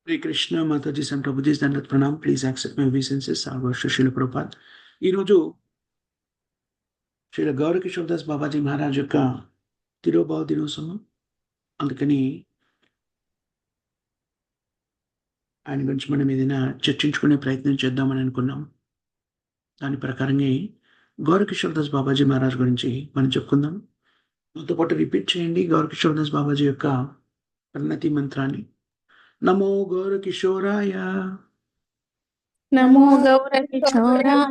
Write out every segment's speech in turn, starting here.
Hare Krishna, Mataji and Prabhuji, Dandat Pranam. Please accept my obeisances. Our worship Srila Prabhupada. ఈరోజు శ్రీల గౌరకిషోర్ దాస్ బాబాజీ మహారాజ్ యొక్క తిరోభావ దినోత్సవం. అందుకని ఆయన గురించి మనం ఏదైనా చర్చించుకునే ప్రయత్నం చేద్దామని అనుకున్నాం. దాని ప్రకారంగా గౌరకిషోర్ దాస్ బాబాజీ మహారాజ్ గురించి మనం చెప్పుకుందాం. నాతో పాటు రిపీట్ చేయండి గౌరకిషోర్ దాస్ బాబాజీ యొక్క ప్రణతి మంత్రాన్ని. నమో గౌరకిషోరాయ, నమో గౌరకిశోరాయ,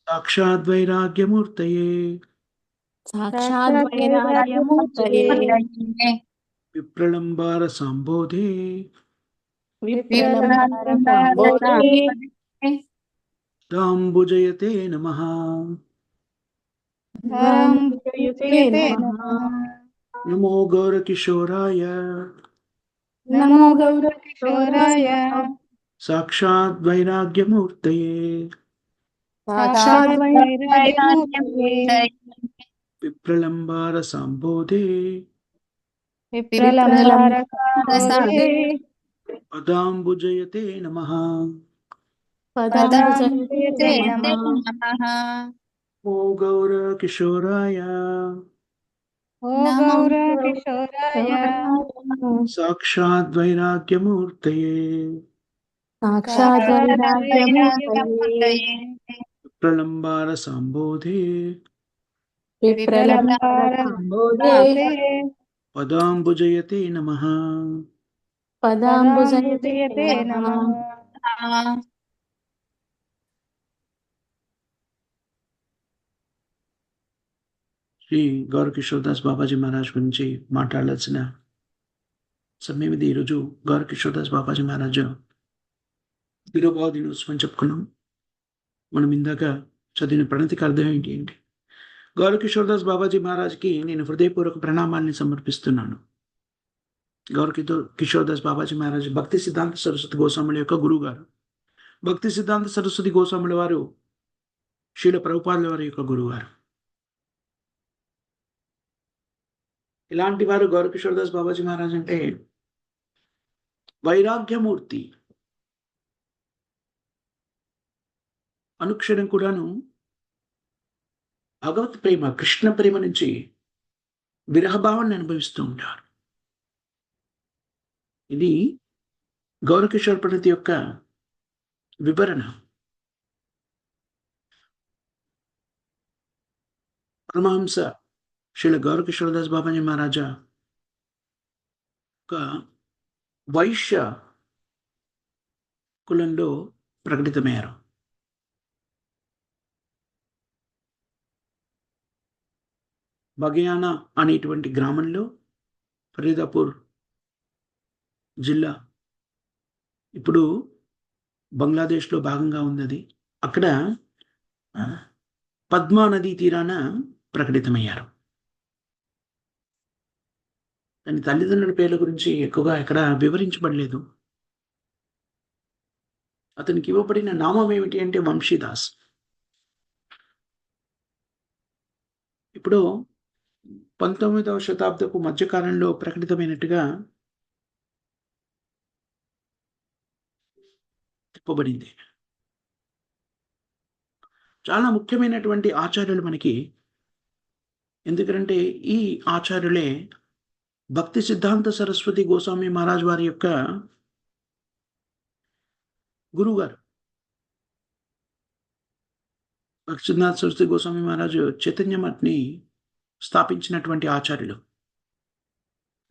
సాక్షాద్ వైరాగ్యమూర్తయే, సాక్షాద్ వైరాగ్యమూర్తయే, విప్రలంబార సంబోధే, విప్రలంబర సంబోధే, దాంబుజయతే నమః. దాంబుజయుతే నమః. నమో గౌరకిషోరాయ, నమో గౌరకిశోరాయ, సాక్షాద్ వైరాగ్యమూర్తయే, సాక్షాద్ వైరాగ్యమూర్తయే, విప్రలంబార సంబోధే, విప్రలంబర సంబోధే, పదాంబుజయతే నమః. పదాంబుజయుతే నమః. నమో గౌరకిషోరాయ, ఓ గౌరకిశోరాయ, సాక్షాద్ వైరాగ్యమూర్తయే, సాక్షాద్ వైరాగ్యమూర్తయే, విప్రలంబార సంబోధే, విప్రలంబర సంబోధే, పదాంబుజయతే నమః. పదాంబుజయుతే నమః. శ్రీ గౌరకిషోర్ దాస్ బాబాజీ మహారాజ్ గురించి మాట్లాడాల్సిన సమయం ఇది. ఈరోజు గౌరకిషోర్ దాస్ బాబాజీ మహారాజ్ తిరోభావ దినోత్సవం చెప్పుకున్నాం. మనం ఇందాక చదివిన ప్రణతికి అర్థం ఏంటి? గౌరకిషోర్ దాస్ బాబాజీ మహారాజ్కి నేను హృదయపూర్వక ప్రణామాల్ని సమర్పిస్తున్నాను. కిషోర్ దాస్ బాబాజీ మహారాజ్ భక్తి సిద్ధాంత సరస్వతి గోస్వాముల యొక్క గురువు గారు. భక్తి సిద్ధాంత సరస్వతి గోస్వాముల వారు శ్రీల ప్రభుపాదుల వారి యొక్క గురువు గారు. ఇలాంటి వారు గౌరకిషోర్ దాస్ బాబాజీ మహారాజ్ అంటే వైరాగ్యమూర్తి. అనుక్షణం కూడాను భగవత్ ప్రేమ, కృష్ణ ప్రేమ నుంచి విరహభావాన్ని అనుభవిస్తూ ఉంటారు. ఇది గౌరకిషోర్ ప్రణతి యొక్క వివరణ. పరమహంస శ్రీల గౌరకిషోర్ దాస్ బాబాజీ మహారాజా ఒక వైశ్య కులంలో ప్రకటితమయ్యారు. బగయానా అనేటువంటి గ్రామంలో, ఫరీదాపూర్ జిల్లా, ఇప్పుడు బంగ్లాదేశ్లో భాగంగా ఉన్నది. అక్కడ పద్మా నదీ తీరాన ప్రకటితమయ్యారు. దాని తల్లిదండ్రుల పేర్ల గురించి ఎక్కువగా ఎక్కడ వివరించబడలేదు. అతనికి ఇవ్వబడిన నామం ఏమిటి అంటే వంశీదాస్. ఇప్పుడు 19వ శతాబ్దపు మధ్యకాలంలో ప్రకటితమైనట్టుగా చెప్పబడింది. చాలా ముఖ్యమైనటువంటి ఆచార్యులు మనకి. ఎందుకంటే ఈ ఆచార్యులే భక్తి సిద్ధాంత సరస్వతి గోస్వామి మహారాజ్ వారి యొక్క గురువు గారు. భక్తి సిద్ధాంత సరస్వతి గోస్వామి మహారాజు చైతన్య మఠ్ని స్థాపించినటువంటి ఆచార్యులు.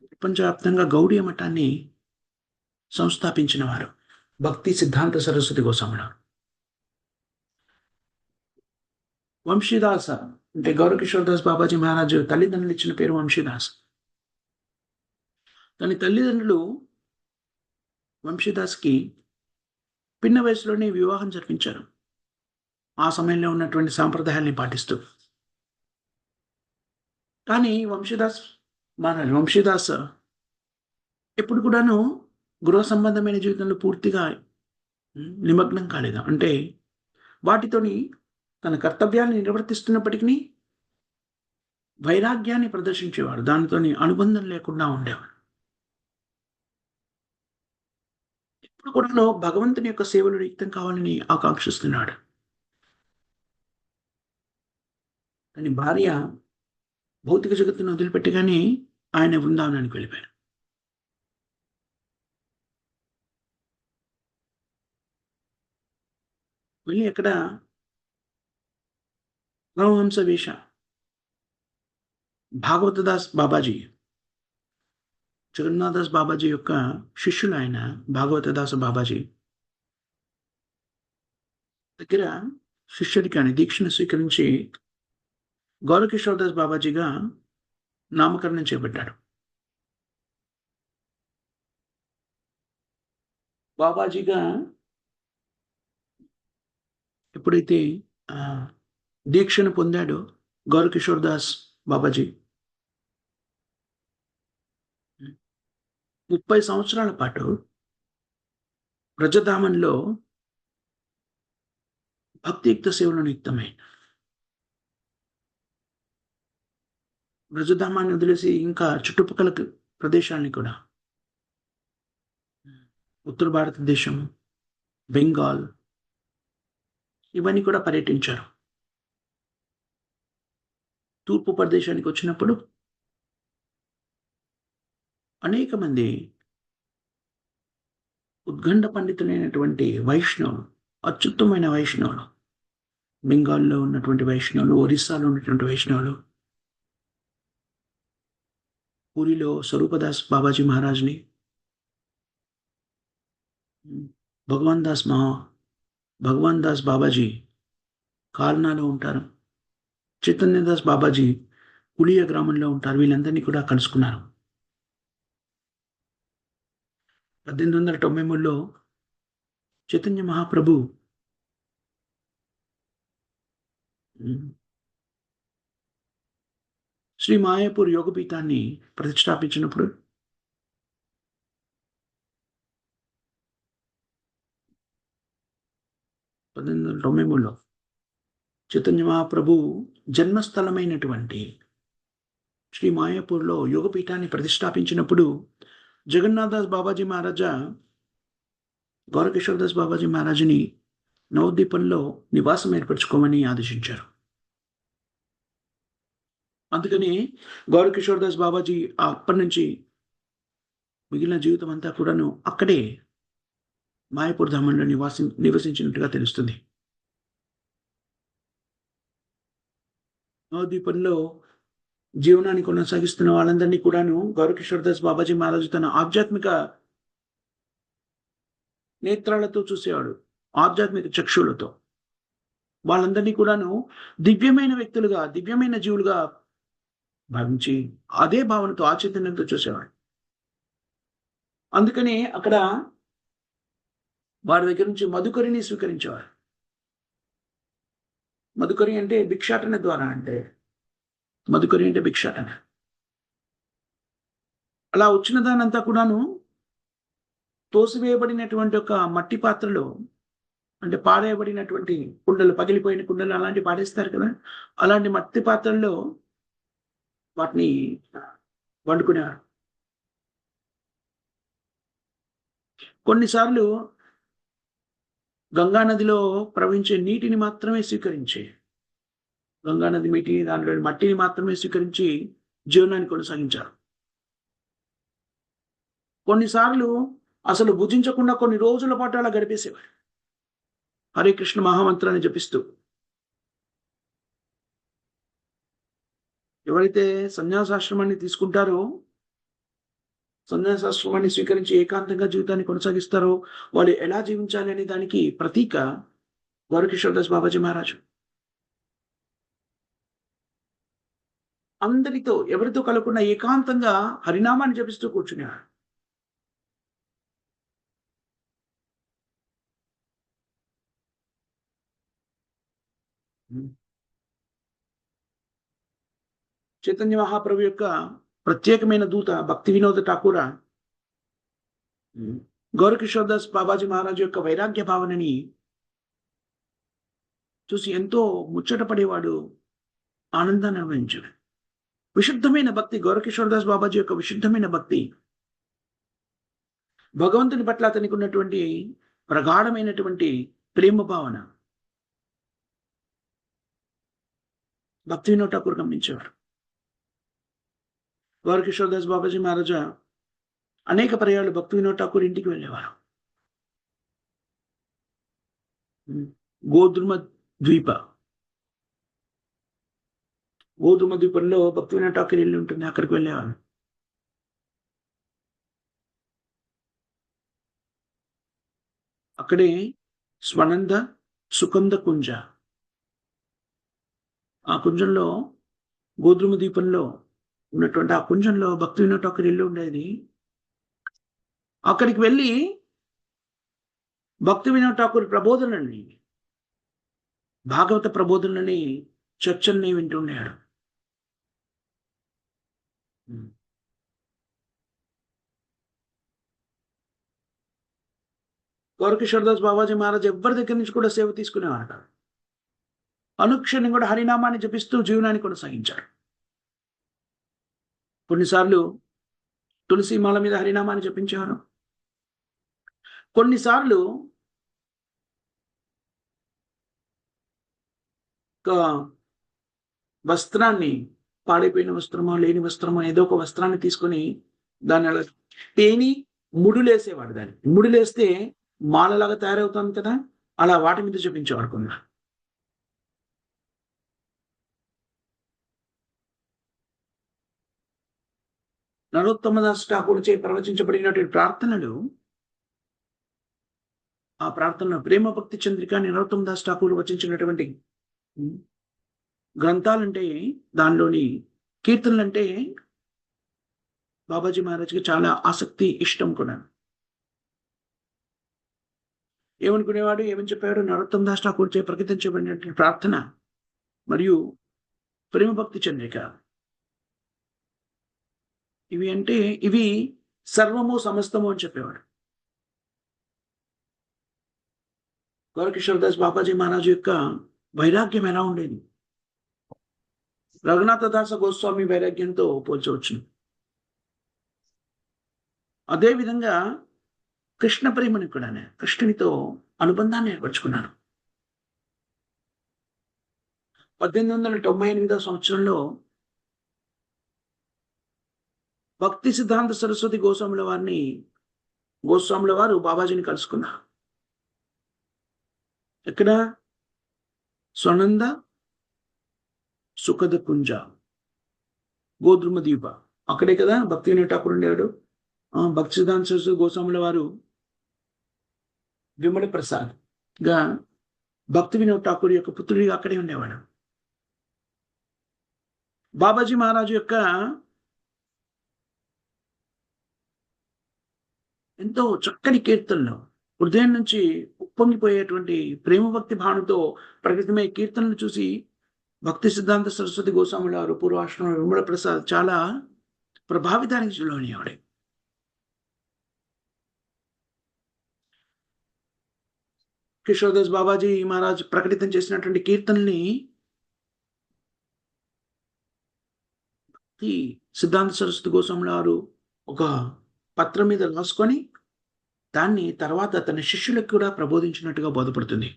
ప్రపంచవ్యాప్తంగా గౌడీయ మఠాన్ని సంస్థాపించిన వారు భక్తి సిద్ధాంత సరస్వతి గోస్వాములు. వంశీదాస్ అంటే గౌరకిషోర్ దాస్ బాబాజీ మహారాజు తల్లిదండ్రులు ఇచ్చిన పేరు వంశీదాస్. తన తల్లిదండ్రులు వంశీదాస్కి పిన్న వయసులోనే వివాహం జరిపించారు, ఆ సమయంలో ఉన్నటువంటి సాంప్రదాయాల్ని పాటిస్తూ. కానీ వంశీదాస్ ఎప్పుడు కూడాను గృహ సంబంధమైన జీవితంలో పూర్తిగా నిమగ్నం కాలేదు. అంటే వాటితోని తన కర్తవ్యాన్ని నిర్వర్తిస్తున్నప్పటికీ వైరాగ్యాన్ని ప్రదర్శించేవాడు. దానితోని అనుబంధం లేకుండా ఉండేవాడు. ఇప్పుడు కూడాను భగవంతుని యొక్క సేవలో నియుక్తం కావాలని ఆకాంక్షిస్తున్నాడు. కానీ భార్య భౌతిక జగత్తును వదిలిపెట్టగానే ఆయన బృందావనానికి వెళ్ళిపోయాడు. వెళ్ళి అక్కడ పరమహంస వేష భాగవతదాస్ బాబాజీ, జగన్నాథదాస్ బాబాజీ యొక్క శిష్యులు ఆయన భాగవతదాస బాబాజీ దగ్గర శిష్యుడికి దీక్షను స్వీకరించి గౌరకిషోర్ దాస్ బాబాజీగా నామకరణం చేపట్టాడు. బాబాజీగా ఎప్పుడైతే దీక్షను పొందాడో గౌరకిషోర్ దాస్ బాబాజీ 30 సంవత్సరాల పాటు బ్రజధామంలో భక్తియుక్త సేవలో నియుక్తమై బ్రజధామాన్ని వదిలేసి ఇంకా చుట్టుపక్కల ప్రదేశాలని కూడా ఉత్తర భారతదేశం, బెంగాల్ ఇవన్నీ కూడా పర్యటించారు. తూర్పు ప్రదేశానికి వచ్చినప్పుడు అనేక మంది ఉద్గండ పండితులైనటువంటి వైష్ణవులు, అత్యుత్తమైన వైష్ణవులు, బెంగాల్లో ఉన్నటువంటి వైష్ణవులు, ఒరిస్సాలో ఉన్నటువంటి వైష్ణవులు, పూరిలో స్వరూపదాస్ బాబాజీ మహారాజ్ని, భగవాన్ దాస్ బాబాజీ కాల్నాలో ఉంటారు, చైతన్యదాస్ బాబాజీ పులియ గ్రామంలో ఉంటారు. వీళ్ళందరినీ కూడా కలుసుకున్నారు. 1893లో చైతన్య మహాప్రభు శ్రీ మాయాపూర్ యోగపీఠాన్ని ప్రతిష్టాపించినప్పుడు చైతన్య మహాప్రభు జన్మస్థలమైనటువంటి శ్రీ మాయాపూర్లో యోగపీఠాన్ని ప్రతిష్టాపించినప్పుడు జగన్నాథదాస్ బాబాజీ మహారాజా గౌరకిషోర్ దాస్ బాబాజీ మహారాజుని నవద్వీపంలో నివాసం ఏర్పరచుకోమని ఆదేశించారు. అందుకని గౌరకిషోర్ దాస్ బాబాజీ అప్పటి నుంచి మిగిలిన జీవితం అంతా కూడాను అక్కడే మాయాపూర్ ధామంలో నివసించినట్టుగా తెలుస్తుంది. నవద్వీపంలో జీవనాన్ని కొనసాగిస్తున్న వాళ్ళందరినీ కూడాను గౌరకిషోర్ దాస్ బాబాజీ మహారాజు తన ఆధ్యాత్మిక నేత్రాలతో చూసేవాడు, ఆధ్యాత్మిక చక్షులతో. వాళ్ళందరినీ కూడాను దివ్యమైన వ్యక్తులుగా, దివ్యమైన జీవులుగా భావించి అదే భావనతో, ఆ చైతన్యంతో చూసేవాడు. అందుకని అక్కడ వారి దగ్గర నుంచి మధుకరిని స్వీకరించేవారు. మధుకరి అంటే భిక్షాటన ద్వారా, అంటే మధుకరి అంటే భిక్షాటన. అలా వచ్చిన దానంతా కూడాను తోసివేయబడినటువంటి ఒక మట్టి పాత్రలో, అంటే పాడేయబడినటువంటి కుండలు, పగిలిపోయిన కుండలు అలాంటివి పాడేస్తారు కదా, అలాంటి మట్టి పాత్రల్లో వాటిని వండుకునేవారు. కొన్నిసార్లు గంగానదిలో ప్రవహించే నీటిని మాత్రమే స్వీకరించి, గంగానది నీటిని, దానిలో మట్టిని మాత్రమే స్వీకరించి జీవనాన్ని కొనసాగించారు. కొన్నిసార్లు అసలు భుజించకుండా కొన్ని రోజుల పాటు అలా గడిపేసేవారు, హరే కృష్ణ మహామంత్రాన్ని జపిస్తూ. ఎవరైతే సన్యాసాశ్రమాన్ని తీసుకుంటారో, సన్యాసాశ్రమాన్ని స్వీకరించి ఏకాంతంగా జీవితాన్ని కొనసాగిస్తారో, వాళ్ళు ఎలా జీవించాలి అనే దానికి ప్రతీక గౌరకిషోర్ దాస్ బాబాజీ మహారాజు. అందరితో, ఎవరితో కలగకుండా ఏకాంతంగా హరినామాన్ని జపిస్తూ కూర్చునేవాడు. చైతన్య మహాప్రభు యొక్క ప్రత్యేకమైన దూత భక్తి వినోద ఠాకూర గౌరకిషోర్ దాస్ బాబాజీ మహారాజు యొక్క వైరాగ్య భావనని చూసి ఎంతో ముచ్చట పడేవాడు, ఆనందాన్ని అనుభవించాడు. విశుద్ధమైన భక్తి, గౌరకిషోరదాస్ బాబాజీ యొక్క విశుద్ధమైన భక్తి, భగవంతుని పట్ల అతనికి ఉన్నటువంటి ప్రగాఢమైనటువంటి ప్రేమ భావన భక్తి వినోద్ ఠాకూర్ గమనించేవారు. గౌరకిషోరదాస్ బాబాజీ మహారాజా అనేక పర్యాలు భక్తి వినోద్ ఠాకూర్ ఇంటికి వెళ్ళేవారు. గోధుమ ద్వీప గోధుమ ద్వీపంలో భక్తి వినోద్ ఠాకూర్ ఇల్లు ఉంటుంది, అక్కడికి వెళ్ళేవారు. అక్కడే స్వనంద సుకంద కుంజ, ఆ కుంజంలో గోధుమ ద్వీపంలో ఉన్నటువంటి ఆ కుంజంలో భక్తి వినోద్ ఠాకూర్ ఇల్లు ఉండేది. అక్కడికి వెళ్ళి భక్తి వినోద్ ఠాకూర్ ప్రబోధనల్ని, భాగవత ప్రబోధనలని, చర్చల్ని వింటుండేవాడు. గౌరకిషోరదాస్ బాబాజీ మహారాజ్ ఎవరి దగ్గర నుంచి కూడా సేవ తీసుకునేవారట. అనుక్షణం కూడా హరినామాన్ని జపిస్తూ జీవనాన్ని కొనసాగించారు. కొన్నిసార్లు తులసి మాల మీద హరినామాన్ని జపించేవారు. కొన్నిసార్లు ఒక వస్త్రాన్ని, పాడైపోయిన వస్త్రమో లేని వస్త్రమో ఏదో ఒక వస్త్రాన్ని తీసుకొని దాన్ని అలా పేని ముడులేసేవాడు. దాన్ని ముడులేస్తే మాలలాగా తయారవుతుంది కదా, అలా వాటి మీద జపించేవాడు. కొన్ని నరోత్తమదాస్ ఠాకూర్ చే ప్రవచించబడినటువంటి ప్రార్థనలు, ఆ ప్రార్థనలో ప్రేమ భక్తి చంద్రిక నరోత్తమదాస్ ఠాకూర్ వచించినటువంటి గ్రంథాలంటే, దానిలోని కీర్తనలంటే బాబాజీ మహారాజ్కి చాలా ఆసక్తి, ఇష్టం కూడా. ఏమనుకునేవాడు, ఏమని చెప్పాడు, నరోత్తమదాస్ ఠాకూర్ చే ప్రకటించబడినటువంటి ప్రార్థన మరియు ప్రేమ భక్తి చంద్రిక, ఇవి సర్వము సమస్తము అని చెప్పేవాడు. గౌరకిషోరదాస్ బాబాజీ మహారాజు యొక్క వైరాగ్యం ఎలా ఉండేది, రఘునాథదాస గోస్వామి వైరాగ్యంతో పోల్చవచ్చు. అదేవిధంగా కృష్ణ ప్రేమని కూడా, కృష్ణునితో అనుబంధాన్ని ఏర్పరచుకున్నాను. 1898 సంవత్సరంలో భక్తి సిద్ధాంత సరస్వతి గోస్వాముల వారు బాబాజీని కలుసుకున్నారు. ఎక్కడ? స్వనంద సుఖద కుంజ, గోధుమ ద్వీప, అక్కడే కదా భక్తి వినోద్ ఠాకూర్ ఉండేవాడు. భక్తి సిద్ధాంత సరస్వతి గోస్వాముల వారు విమల ప్రసాద్ గా భక్తి వినోద్ ఠాకూర్ యొక్క పుత్రుడిగా అక్కడే ఉండేవాడు. బాబాజీ మహారాజు యొక్క ఎంతో చక్కని కీర్తనలు, హృదయం నుంచి ఉప్పొంగిపోయేటువంటి ప్రేమ భక్తి భావనతో ప్రకటితమయ్యే కీర్తనలు చూసి భక్తి సిద్ధాంత సరస్వతి గోస్వాముల వారు, పూర్వాశ్రమ విమల ప్రసాద్ చాలా ప్రభావితానికి లోనయ్యాడు. కిషోర్దాస్ బాబాజీ మహారాజ్ ప్రకటితం చేసినటువంటి కీర్తనల్ని భక్తి సిద్ధాంత సరస్వతి గోస్వాముల వారు ఒక పత్రం మీద రాసుకొని దాన్ని తర్వాత తన శిష్యులకు కూడా ప్రబోధించినట్టుగా బోధపడుతుంది.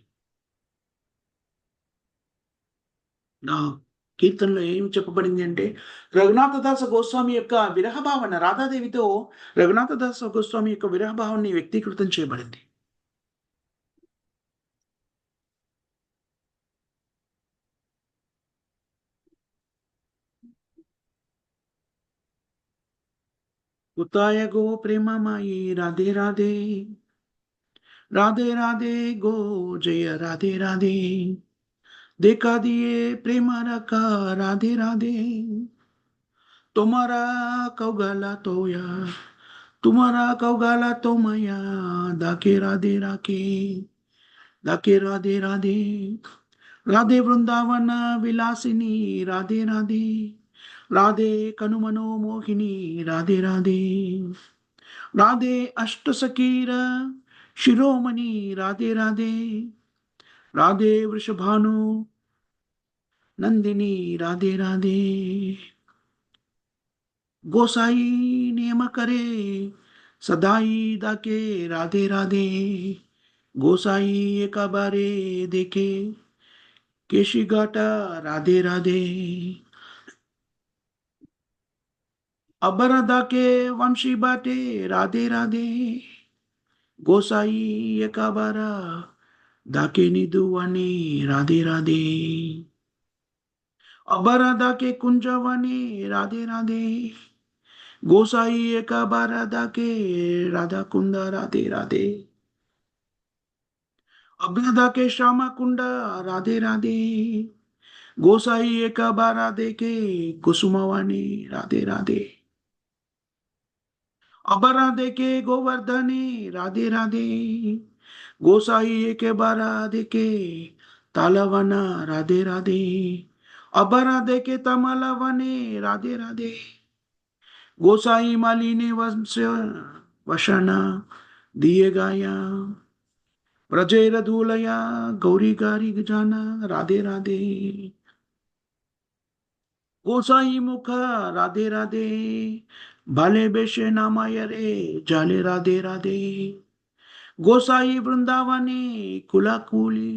నా కీర్తనలో ఏం చెప్పబడింది అంటే, రఘునాథదాస గోస్వామి యొక్క విరహ భావన, రాధాదేవితో రఘునాథదాస గోస్వామి యొక్క విరహ భావాన్ని వ్యక్తీకృతం చేయబడింది. ఉతాయ గో ప్రేమమాయి రాధే రాధే, రాధే రాధే గో జయ రాధే రాధే, देखा दिए प्रेम रखा राधे राधे, तुम्हारा कौगाला तोया, तुम्हारा कौगाला तो मया, दाके राधे राके, दाके राधे राधे, राधे वृंदावन विलासिनी राधे राधे, राधे कनुमनो मोहिनी राधे राधे, राधे अष्ट सकीर शिरोमणि राधे राधे, राधे वृषभानु नंदिनी राधे राधे. गोसाई नियम करे सदाई दाके राधे राधे गोसाई एका बारे देखे केशी घाटा राधे राधे अबरदा के वंशी बाटे राधे राधे गोसाई एका बारा दाके निधुवानी राधे राधे अबरदा के कुंजवानी राधे राधे गोसाई एका बारा दाके राधा कुंदा राधे राधे अबरदा के श्यामा कुंडा राधे राधे गोसाई एका बारा देके कुसुमवानी राधे राधे अबरा देके गोवर्धनी राधे राधे गोसाई एके बारा देके तालवना राधे राधे अबरा देके तमलवने राधे राधे गोसाई मालिनी वंश वशना दिए गाया ब्रजेर धूलया गौरी गारी जाना राधे राधे गोसाई मुख राधे राधे भाले बेशे नामाय रे जाले राधे राधे गोसाई वृंदावनी कुलाकुली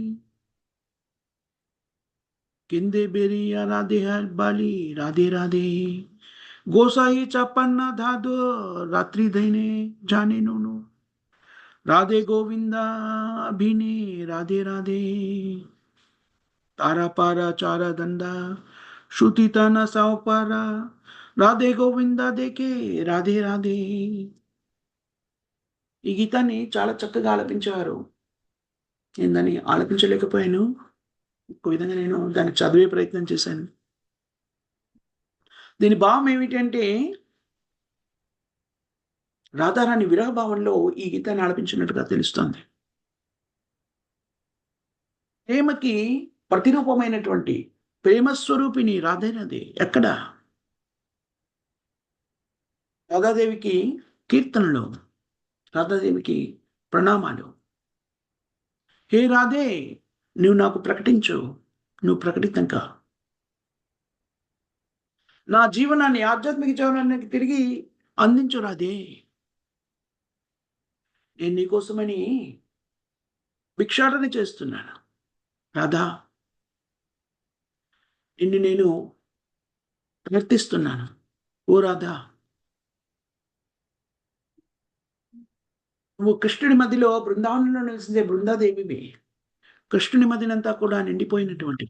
किंदे बेरिया राधे बाली राधे राधे गोसाई चपन्ना धादो रात्रि धैने जाने नुनु राधे गोविंदा अभिने राधे राधे तारा पारा चारा दंडा श्रुति ताना सावपारा రాధే గోవింద దేకే రాధే రాధే ఈ గీతాన్ని చాలా చక్కగా ఆలపించేవారు. నేను దాన్ని ఆలపించలేకపోయాను. ఒక విధంగా నేను దాన్ని చదివే ప్రయత్నం చేశాను. దీని భావం ఏమిటంటే రాధారాణి విరహ భావంలో ఈ గీతాన్ని ఆలపించినట్టుగా తెలుస్తోంది. ప్రేమకి ప్రతిరూపమైనటువంటి ప్రేమస్వరూపిణి రాధేరాధే ఎక్కడ? రాధాదేవికి కీర్తనలు, రాధాదేవికి ప్రణామాలు. హే రాధే, నువ్వు నాకు ప్రకటించు, నువ్వు ప్రకటితంగా నా జీవనాన్ని, ఆధ్యాత్మిక జీవనానికి తిరిగి అందించు రాధే. నేను నీకోసమని భిక్షాటన చేస్తున్నాను రాధా. నిన్ను నేను ప్రార్థిస్తున్నాను ఓ రాధా. నువ్వు కృష్ణుడి మధ్యలో బృందావనంలో నిలిచిందే బృందాదేవివి. కృష్ణుని మధ్యనంతా కూడా నిండిపోయినటువంటి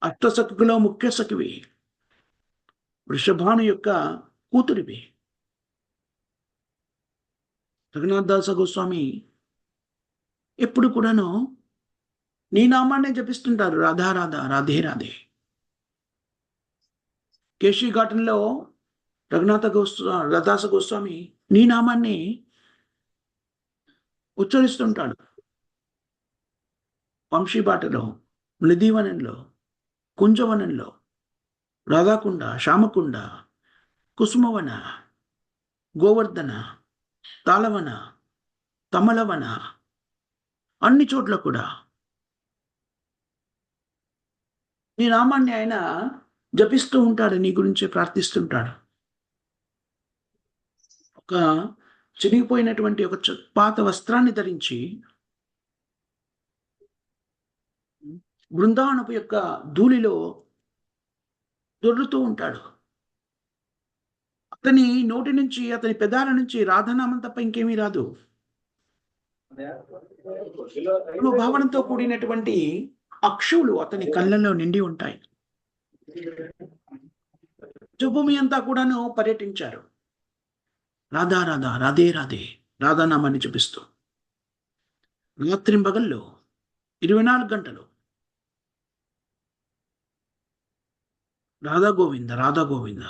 అష్టసఖిలో ముఖ్య సఖివి, వృషభాను యొక్క కూతురివి. రఘునాథ్ దాస గోస్వామి ఎప్పుడు కూడాను నీ నామాన్నే జపిస్తుంటారు, రాధా రాధా రాధే రాధే. కేశీ ఘాటంలో రఘుదాస గోస్వామి నీ నామాన్ని ఉచ్చరిస్తుంటాడు. వంశీబాటలో, నదీవనంలో, కుంజవనంలో, రాధాకుండ, శ్యామకుండ, కుసుమవన, గోవర్ధన, తాళవన, తమలవన, అన్ని చోట్ల కూడా నీ నామాన్ని ఆయన జపిస్తూ ఉంటాడు, నీ గురించి ప్రార్థిస్తుంటాడు. ఒక చిరిగిపోయినటువంటి ఒక పాత వస్త్రాన్ని ధరించి బృందావనపు యొక్క ధూళిలో దొర్లుతూ ఉంటాడు. అతని నోటి నుంచి, అతని పెదాల నుంచి రాధనామం తప్ప ఇంకేమీ రాదు. భావనతో కూడినటువంటి అక్షువులు అతని కళ్ళల్లో నిండి ఉంటాయి. జభూమి అంతా కూడాను పర్యటించారు. రాధా రాధా రాధే రాధే రాధానామాన్ని చూపిస్తూ రాత్రింబగల్లో 24 గంటలు రాధా గోవింద రాధా గోవింద.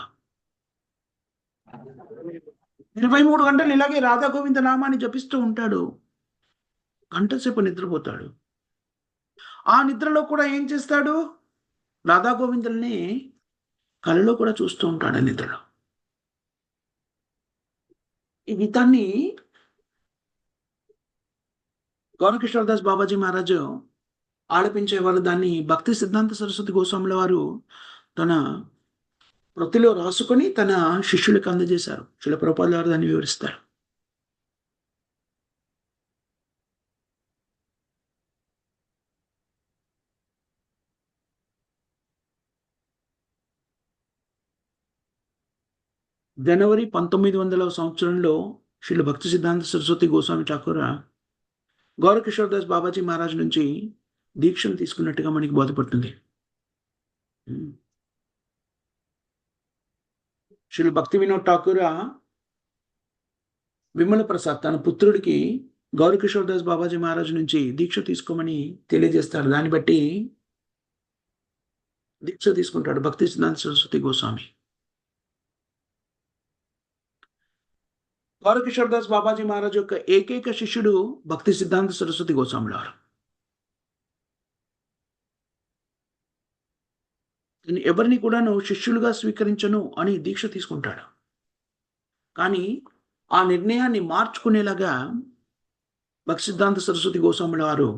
23 గంటలు ఇలాగే రాధా గోవింద నామాన్ని జపిస్తూ ఉంటాడు. గంటసేపు నిద్రపోతాడు. ఆ నిద్రలో కూడా ఏం చేస్తాడు? రాధా గోవిందుల్ని కలలో కూడా చూస్తూ ఉంటాడు నిద్రలో. ఈ గీతాన్ని గౌరకిషోర్ దాస్ బాబాజీ మహారాజు ఆలపించేవారు. దాన్ని భక్తి సిద్ధాంత సరస్వతి గోస్వాముల వారు తన ప్రతిలో రాసుకొని తన శిష్యులకు అందజేశారు. శిల ప్రభుపాదుల వారు దాన్ని వివరిస్తారు. జనవరి 1900వ సంవత్సరంలో శ్రీల భక్తి సిద్ధాంత సరస్వతి గోస్వామి ఠాకూర్ గౌరకిషోర్ దాస్ బాబాజీ మహారాజ్ నుంచి దీక్షను తీసుకున్నట్టుగా మనకి బోధపడుతుంది. శ్రీల భక్తి వినోద్ ఠాకూర్ విమల ప్రసాద్ తన పుత్రుడికి గౌరకిషోర్ దాస్ బాబాజీ మహారాజ్ నుంచి దీక్ష తీసుకోమని తెలియజేస్తాడు. దాన్ని బట్టి దీక్ష తీసుకుంటాడు భక్తి సిద్ధాంత సరస్వతి గోస్వామి. గౌరకిషోర్ దాస్ బాబాజీ మహారాజ్ యొక్క ఏకైక శిష్యుడు భక్తి సిద్ధాంత సరస్వతి గోస్వాముల వారు. ఎవరిని కూడాను శిష్యులుగా స్వీకరించను అని దీక్ష తీసుకుంటాడు. కానీ ఆ నిర్ణయాన్ని మార్చుకునేలాగా భక్తి సిద్ధాంత సరస్వతి గోస్వాముల వారు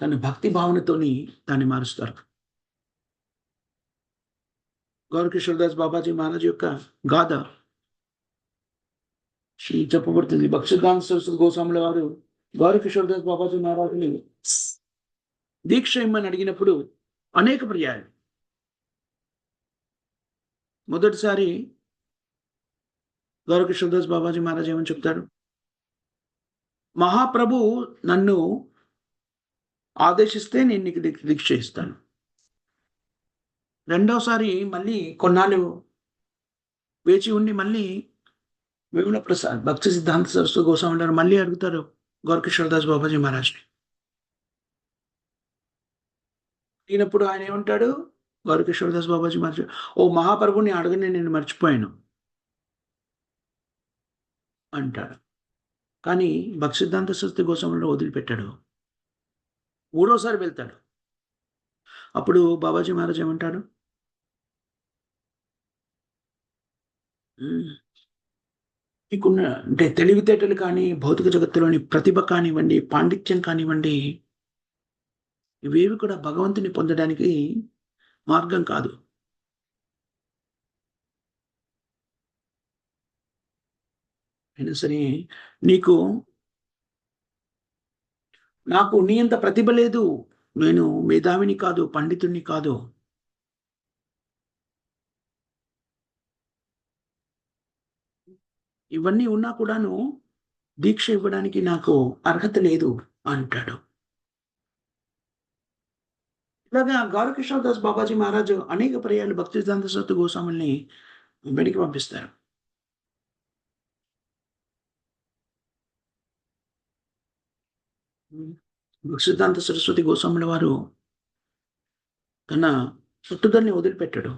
తన భక్తి భావనతోని దాన్ని మారుస్తారు. గౌరకిషోర్ దాస్ బాబాజీ మహారాజ్ యొక్క గాథ చెప్పబడుతుంది. భక్తి సిద్ధాంత సరస్వతి గోస్వాముల వారు గౌరకిషోర్ దాస్ బాబాజీ మహారాజుని దీక్ష ఇమ్మని అడిగినప్పుడు అనేక పర్యాయాలు, మొదటిసారి గౌరకిషోర్ దాస్ బాబాజీ మహారాజ్ ఏమని చెప్తాడు, మహాప్రభు నన్ను ఆదేశిస్తే నేను నీకు దీక్ష ఇస్తాను. రెండోసారి మళ్ళీ కొన్నాళ్ళు వేచి ఉండి మళ్ళీ విమల ప్రసాద్ భక్తి సిద్ధాంత సరస్వతి గోస్వామి గారు మళ్ళీ అడుగుతారు గౌరకిషోర్ దాస్ బాబాజీ మహారాజ్ని. అడిగినప్పుడు ఆయన ఏమంటాడు, గౌరకిషోర్ దాస్ బాబాజీ మహారాజ్, ఓ మహాప్రభుని అడగని నేను మర్చిపోయాను అంటాడు. కానీ భక్తి సిద్ధాంత సరస్వతి గోస్వామిలో వదిలిపెట్టాడు. మూడోసారి వెళ్తాడు. అప్పుడు బాబాజీ మహారాజ్ ఏమంటాడు, మీకున్న అంటే తెలివితేటలు కానీ, భౌతిక జగత్తులోని ప్రతిభ కానివ్వండి, పాండిత్యం కానివ్వండి, ఇవేవి కూడా భగవంతుని పొందడానికి మార్గం కాదు. అయినా సరే నాకు నీ అంత ప్రతిభ లేదు, నేను మేధావిని కాదు, పండితుడిని కాదు, ఇవన్నీ ఉన్నా కూడాను దీక్ష ఇవ్వడానికి నాకు అర్హత లేదు అంటాడు. ఇలాగా గౌరకిషోర్ దాస్ బాబాజీ మహారాజు అనేక పర్యాలు భక్తి సిద్ధాంత సరస్వతి గోస్వాముల్ని వెనక్కి పంపిస్తారు. భక్తి సిద్ధాంత సరస్వతి గోస్వాముల వారు తన పట్టుదలని వదిలిపెట్టాడు.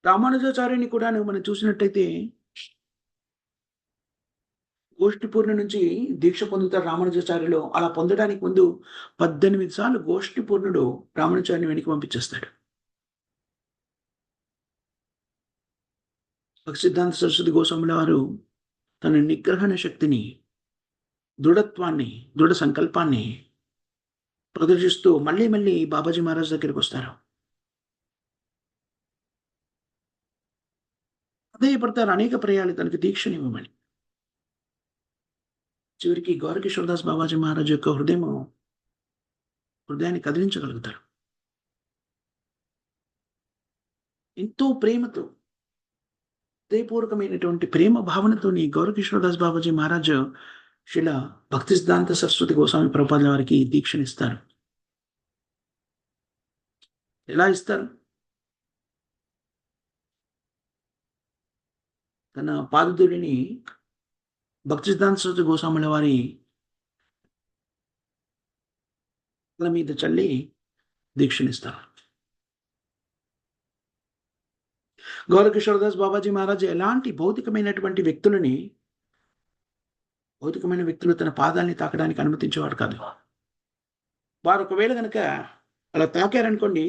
రామానుజాచార్యుని కూడా మనం చూసినట్టయితే గోష్ఠిపూర్ణ నుంచి దీక్ష పొందుతారు రామానుజాచార్యులు. అలా పొందడానికి ముందు 18 సార్లు గోష్ఠిపూర్ణుడు రామానుజాచార్యుని వెనక్కి పంపించేస్తాడు. భక్తి సిద్ధాంత సరస్వతి గోస్వాముల వారు తన నిగ్రహణ శక్తిని, దృఢత్వాన్ని, దృఢ సంకల్పాన్ని ప్రదర్శిస్తూ మళ్ళీ మళ్ళీ బాబాజీ మహారాజ్ దగ్గరికి వస్తారు. అదే పడతారు అనేక పర్యాలు తనకి దీక్షనివ్వమని. చివరికి గౌరకిషోర్ దాస్ బాబాజీ మహారాజ్ యొక్క హృదయాన్ని కదిలించగలుగుతారు. ఎంతో ప్రేమతో, హృదయపూర్వకమైనటువంటి ప్రేమ భావనతోని గౌరకిషోర్ దాస్ బాబాజీ మహారాజ్ శిల భక్తి సిద్ధాంత సరస్వతి గోస్వామి ప్రభుపాదుల వారికి దీక్షనిస్తారు. ఎలా ఇస్తారు? తన పాదధూళిని భక్తి సిద్ధాంత సరస్వతి గోస్వాముల వారి మీద చల్లి దీక్షనిస్తారు. గౌరకిషోర్ దాస్ బాబాజీ మహారాజ్ ఎలాంటి భౌతికమైన వ్యక్తులు తన పాదాలని తాకడానికి అనుమతించేవాడు కాదు. వారు ఒకవేళ కనుక అలా తాకారనుకోండి,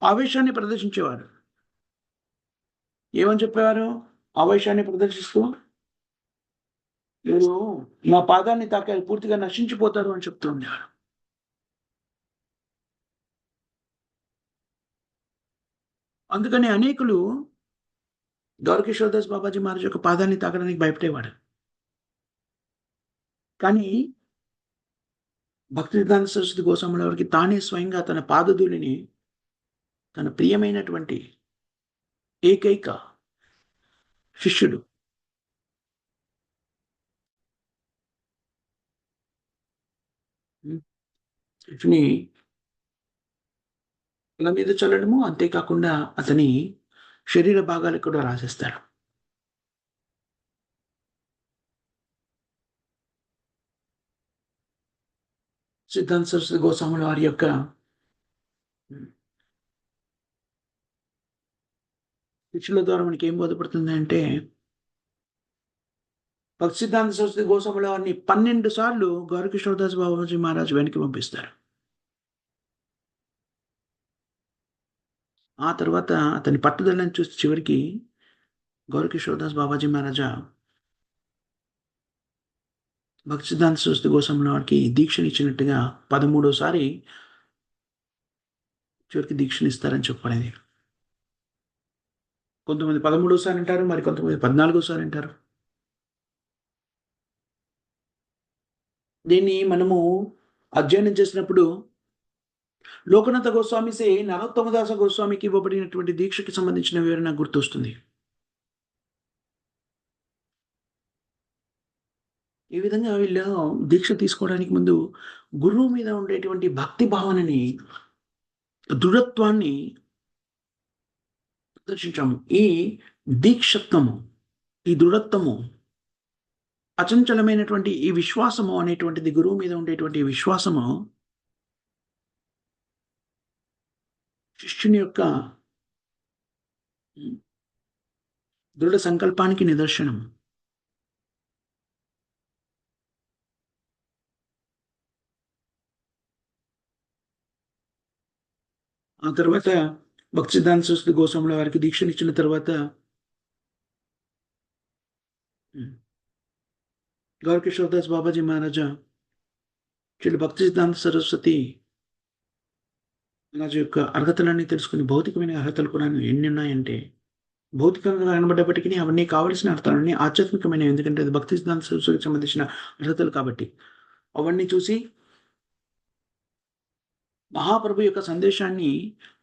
ఆవేశాన్ని ప్రదర్శించేవారు. ఏమని చెప్పేవారు? ఆవేశాన్ని ప్రదర్శిస్తూ మీరు నా పాదాన్ని తాకాలి పూర్తిగా నశించిపోతారు అని చెప్తూ ఉండేవారు. అందుకని అనేకులు గౌరకిషోర్ దాస్ బాబాజీ మహారాజ్ యొక్క పాదాన్ని తాకడానికి భయపడేవాడు. కానీ భక్తివేదాంత సరస్వతి గోస్వాముల వారికి తానే స్వయంగా తన పాదధూళిని తన ప్రియమైనటువంటి ఏకైక శిష్యుడు శిష్యుని తల మీద చల్లడము, అంతేకాకుండా అతని శరీర భాగాలకు కూడా రాసేస్తారు. సిద్ధాంత సరస్వతి గోస్వాముల వారి యొక్క శిష్యుల ద్వారా మనకి ఏం బోధపడుతుంది అంటే, భక్తి సిద్ధాంత సరస్వతి గోస్వాముల వారిని 12 సార్లు గౌరకిషోర్ దాస్ బాబాజీ మహారాజ్ వెనక్కి పంపిస్తారు. ఆ తర్వాత అతని పట్టుదలని చూసి చివరికి గౌరకిషోర్ దాస్ బాబాజీ మహారాజా భక్తి సిద్ధాంత సరస్వతి గోస్వాముల వారికి దీక్షనిచ్చినట్టుగా 13వసారి చివరికి దీక్షనిస్తారని చెప్పబడింది. కొంతమంది 13వసారి అంటారు, మరి కొంతమంది 14వసారి అంటారు. దీన్ని మనము అధ్యయనం చేసినప్పుడు లోకనాథ గోస్వామిసే నరోత్తమదాస గోస్వామికి ఇవ్వబడినటువంటి దీక్షకి సంబంధించిన వివరణ గుర్తొస్తుంది. ఈ విధంగా వీళ్ళు దీక్ష తీసుకోవడానికి ముందు గురువు మీద ఉండేటువంటి భక్తి భావనని, దృఢత్వాన్ని ప్రదర్శించాము. ఈ దీక్షత్వము, ఈ దృఢత్వము, అచంచలమైనటువంటి ఈ విశ్వాసము అనేటువంటిది, గురువు మీద ఉండేటువంటి విశ్వాసము శిష్యుని యొక్క దృఢ సంకల్పానికి నిదర్శనం. ఆ తర్వాత భక్తి సిద్ధాంత సరస్వతి గోస్వాముల వారికి దీక్షనిచ్చిన తర్వాత గౌరకిషోర్ దాస్ బాబాజీ మహారాజా శ్రీ భక్తి సిద్ధాంత సరస్వతి మహారాజు యొక్క అర్హతలన్నీ తెలుసుకుని, భౌతికమైన అర్హతలు కూడా ఎన్ని ఉన్నాయంటే, భౌతికంగా కనబడ్డప్పటికీ అవన్నీ కావలసిన అర్థాలన్నీ ఆధ్యాత్మికమైనవి. ఎందుకంటే అది భక్తి సిద్ధాంత సరస్వతికి సంబంధించిన అర్హతలు కాబట్టి. అవన్నీ చూసి మహాప్రభు యొక్క సందేశాన్ని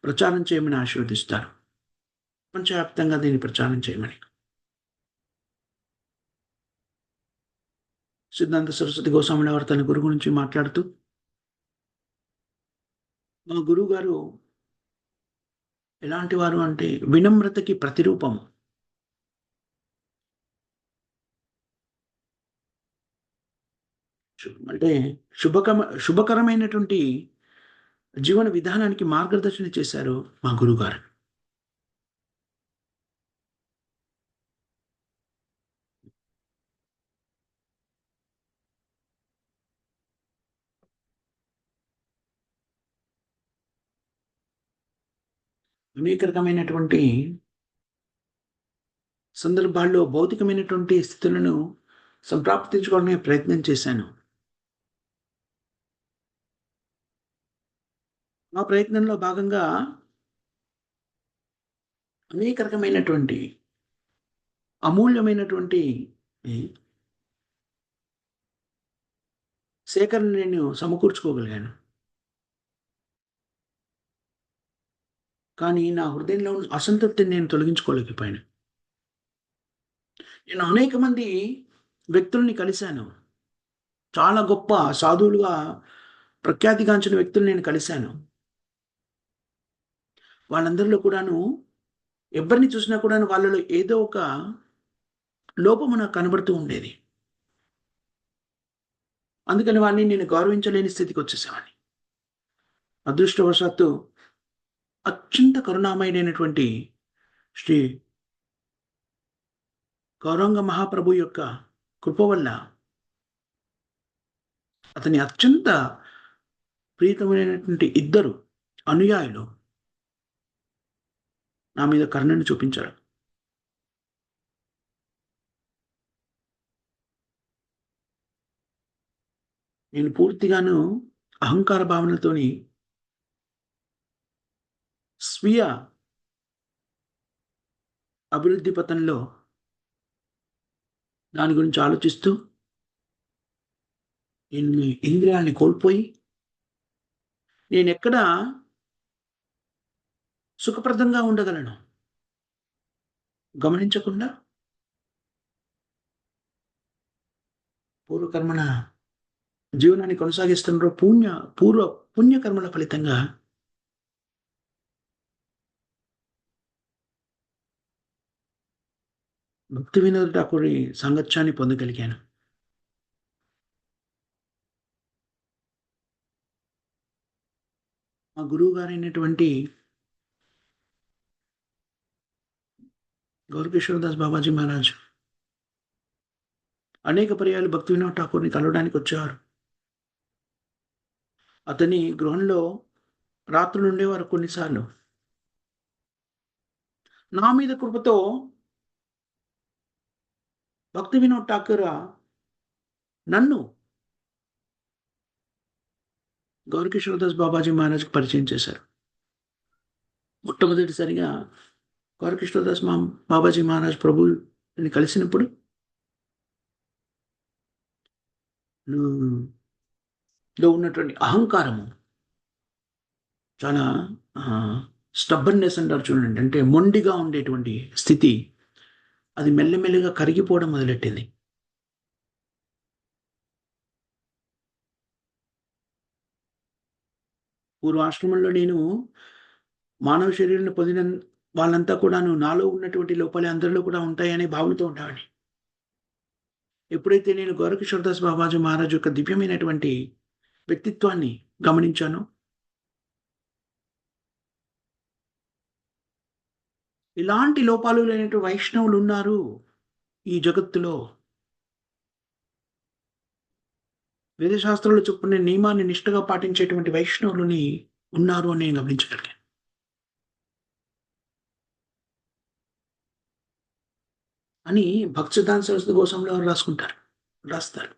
ప్రచారం చేయమని ఆశీర్వదిస్తారు. ప్రపంచవ్యాప్తంగా దీన్ని ప్రచారం చేయమని. సిద్ధాంత సరస్వతి గోస్వాముల వారు తన గురువు గురించి మాట్లాడుతూ, మా గురువు గారు ఎలాంటి వారు అంటే వినమ్రతకి ప్రతిరూపము. అంటే శుభకరమైనటువంటి జీవన విధానానికి మార్గదర్శన చేశారు మా గురువుగారు. అనేక రకమైనటువంటి సందర్భాల్లో భౌతికమైనటువంటి స్థితులను సంప్రాప్తించుకోవడమే ప్రయత్నం చేశాను. ఆ ప్రయత్నంలో భాగంగా అనేక రకమైనటువంటి అమూల్యమైనటువంటి సేకరణ నేను సమకూర్చుకోగలిగాను. కానీ నా హృదయంలో ఉన్న అసంతృప్తిని నేను తొలగించుకోలేకపోయాను. నేను అనేక మంది వ్యక్తుల్ని కలిశాను. చాలా గొప్ప సాధువులుగా ప్రఖ్యాతిగాంచిన వ్యక్తులు నేను కలిశాను. వాళ్ళందరిలో కూడాను ఎవరిని చూసినా కూడాను వాళ్ళలో ఏదో ఒక లోపము నాకు కనబడుతూ ఉండేది. అందుకని వాడిని నేను గౌరవించలేని స్థితికి వచ్చేసేవాడిని. అదృష్టవశాత్తు అత్యంత కరుణామయుడైనటువంటి శ్రీ గౌరాంగ మహాప్రభు యొక్క కృప వల్ల అతని అత్యంత ప్రీతమైనటువంటి ఇద్దరు అనుయాయులు నా మీద కరుణను చూపించారు. నేను పూర్తిగాను అహంకార భావనలతోని స్వీయ అభివృద్ధి పథంలో దాని గురించి ఆలోచిస్తూ నేను ఇంద్రియాల్ని కోల్పోయి నేనెక్కడ సుఖప్రదంగా ఉండగలను గమనించకుండా పూర్వకర్మణ జీవనాన్ని కొనసాగిస్తున్నారు. పూర్వ పుణ్యకర్మల ఫలితంగా భక్తి వినోద్ ఠాకూర్ సాంగత్యాన్ని పొందగలిగాను. మా గురువు గారైనటువంటి గౌరకిషోర్ బాబాజీ మహారాజ్ అనేక పర్యాలు భక్తి వినోద్ ఠాకూర్ని కలవడానికి వచ్చేవారు. అతని గృహంలో రాత్రులు ఉండేవారు కొన్నిసార్లు. నా మీద కృపతో భక్తి వినోద్ ఠాకూర్ నన్ను గౌరకిషోర్ బాబాజీ మహారాజ్కి పరిచయం చేశారు. మొట్టమొదటిసారిగా గౌరకిషోర్ బాబాజీ మహారాజ్ ప్రభుని కలిసినప్పుడు లో ఉన్నటువంటి అహంకారము చాలా స్టబ్బర్నెస్ అంటారు చూడండి, అంటే మొండిగా ఉండేటువంటి స్థితి, అది మెల్లమెల్లగా కరిగిపోవడం మొదలెట్టింది. పూర్వాశ్రమంలో నేను మానవ శరీరాన్ని పొందిన వాళ్ళంతా కూడాను నాలో ఉన్నటువంటి లోపాలు అందరిలో కూడా ఉంటాయనే భావనతో ఉంటామని. ఎప్పుడైతే నేను గౌరకిషోర్ బాబాజీ మహారాజ్ యొక్క దివ్యమైనటువంటి వ్యక్తిత్వాన్ని గమనించానో, ఇలాంటి లోపాలు లేనటువంటి వైష్ణవులు ఉన్నారు ఈ జగత్తులో, వేదశాస్త్రాలు చెప్పుకునే నియమాన్ని నిష్ఠగా పాటించేటువంటి వైష్ణవులని ఉన్నారు అని నేను గమనించగలిగాను. అని భక్తి సిద్ధాంత సరస్వతి గోస్వామిల వారు రాస్తారు.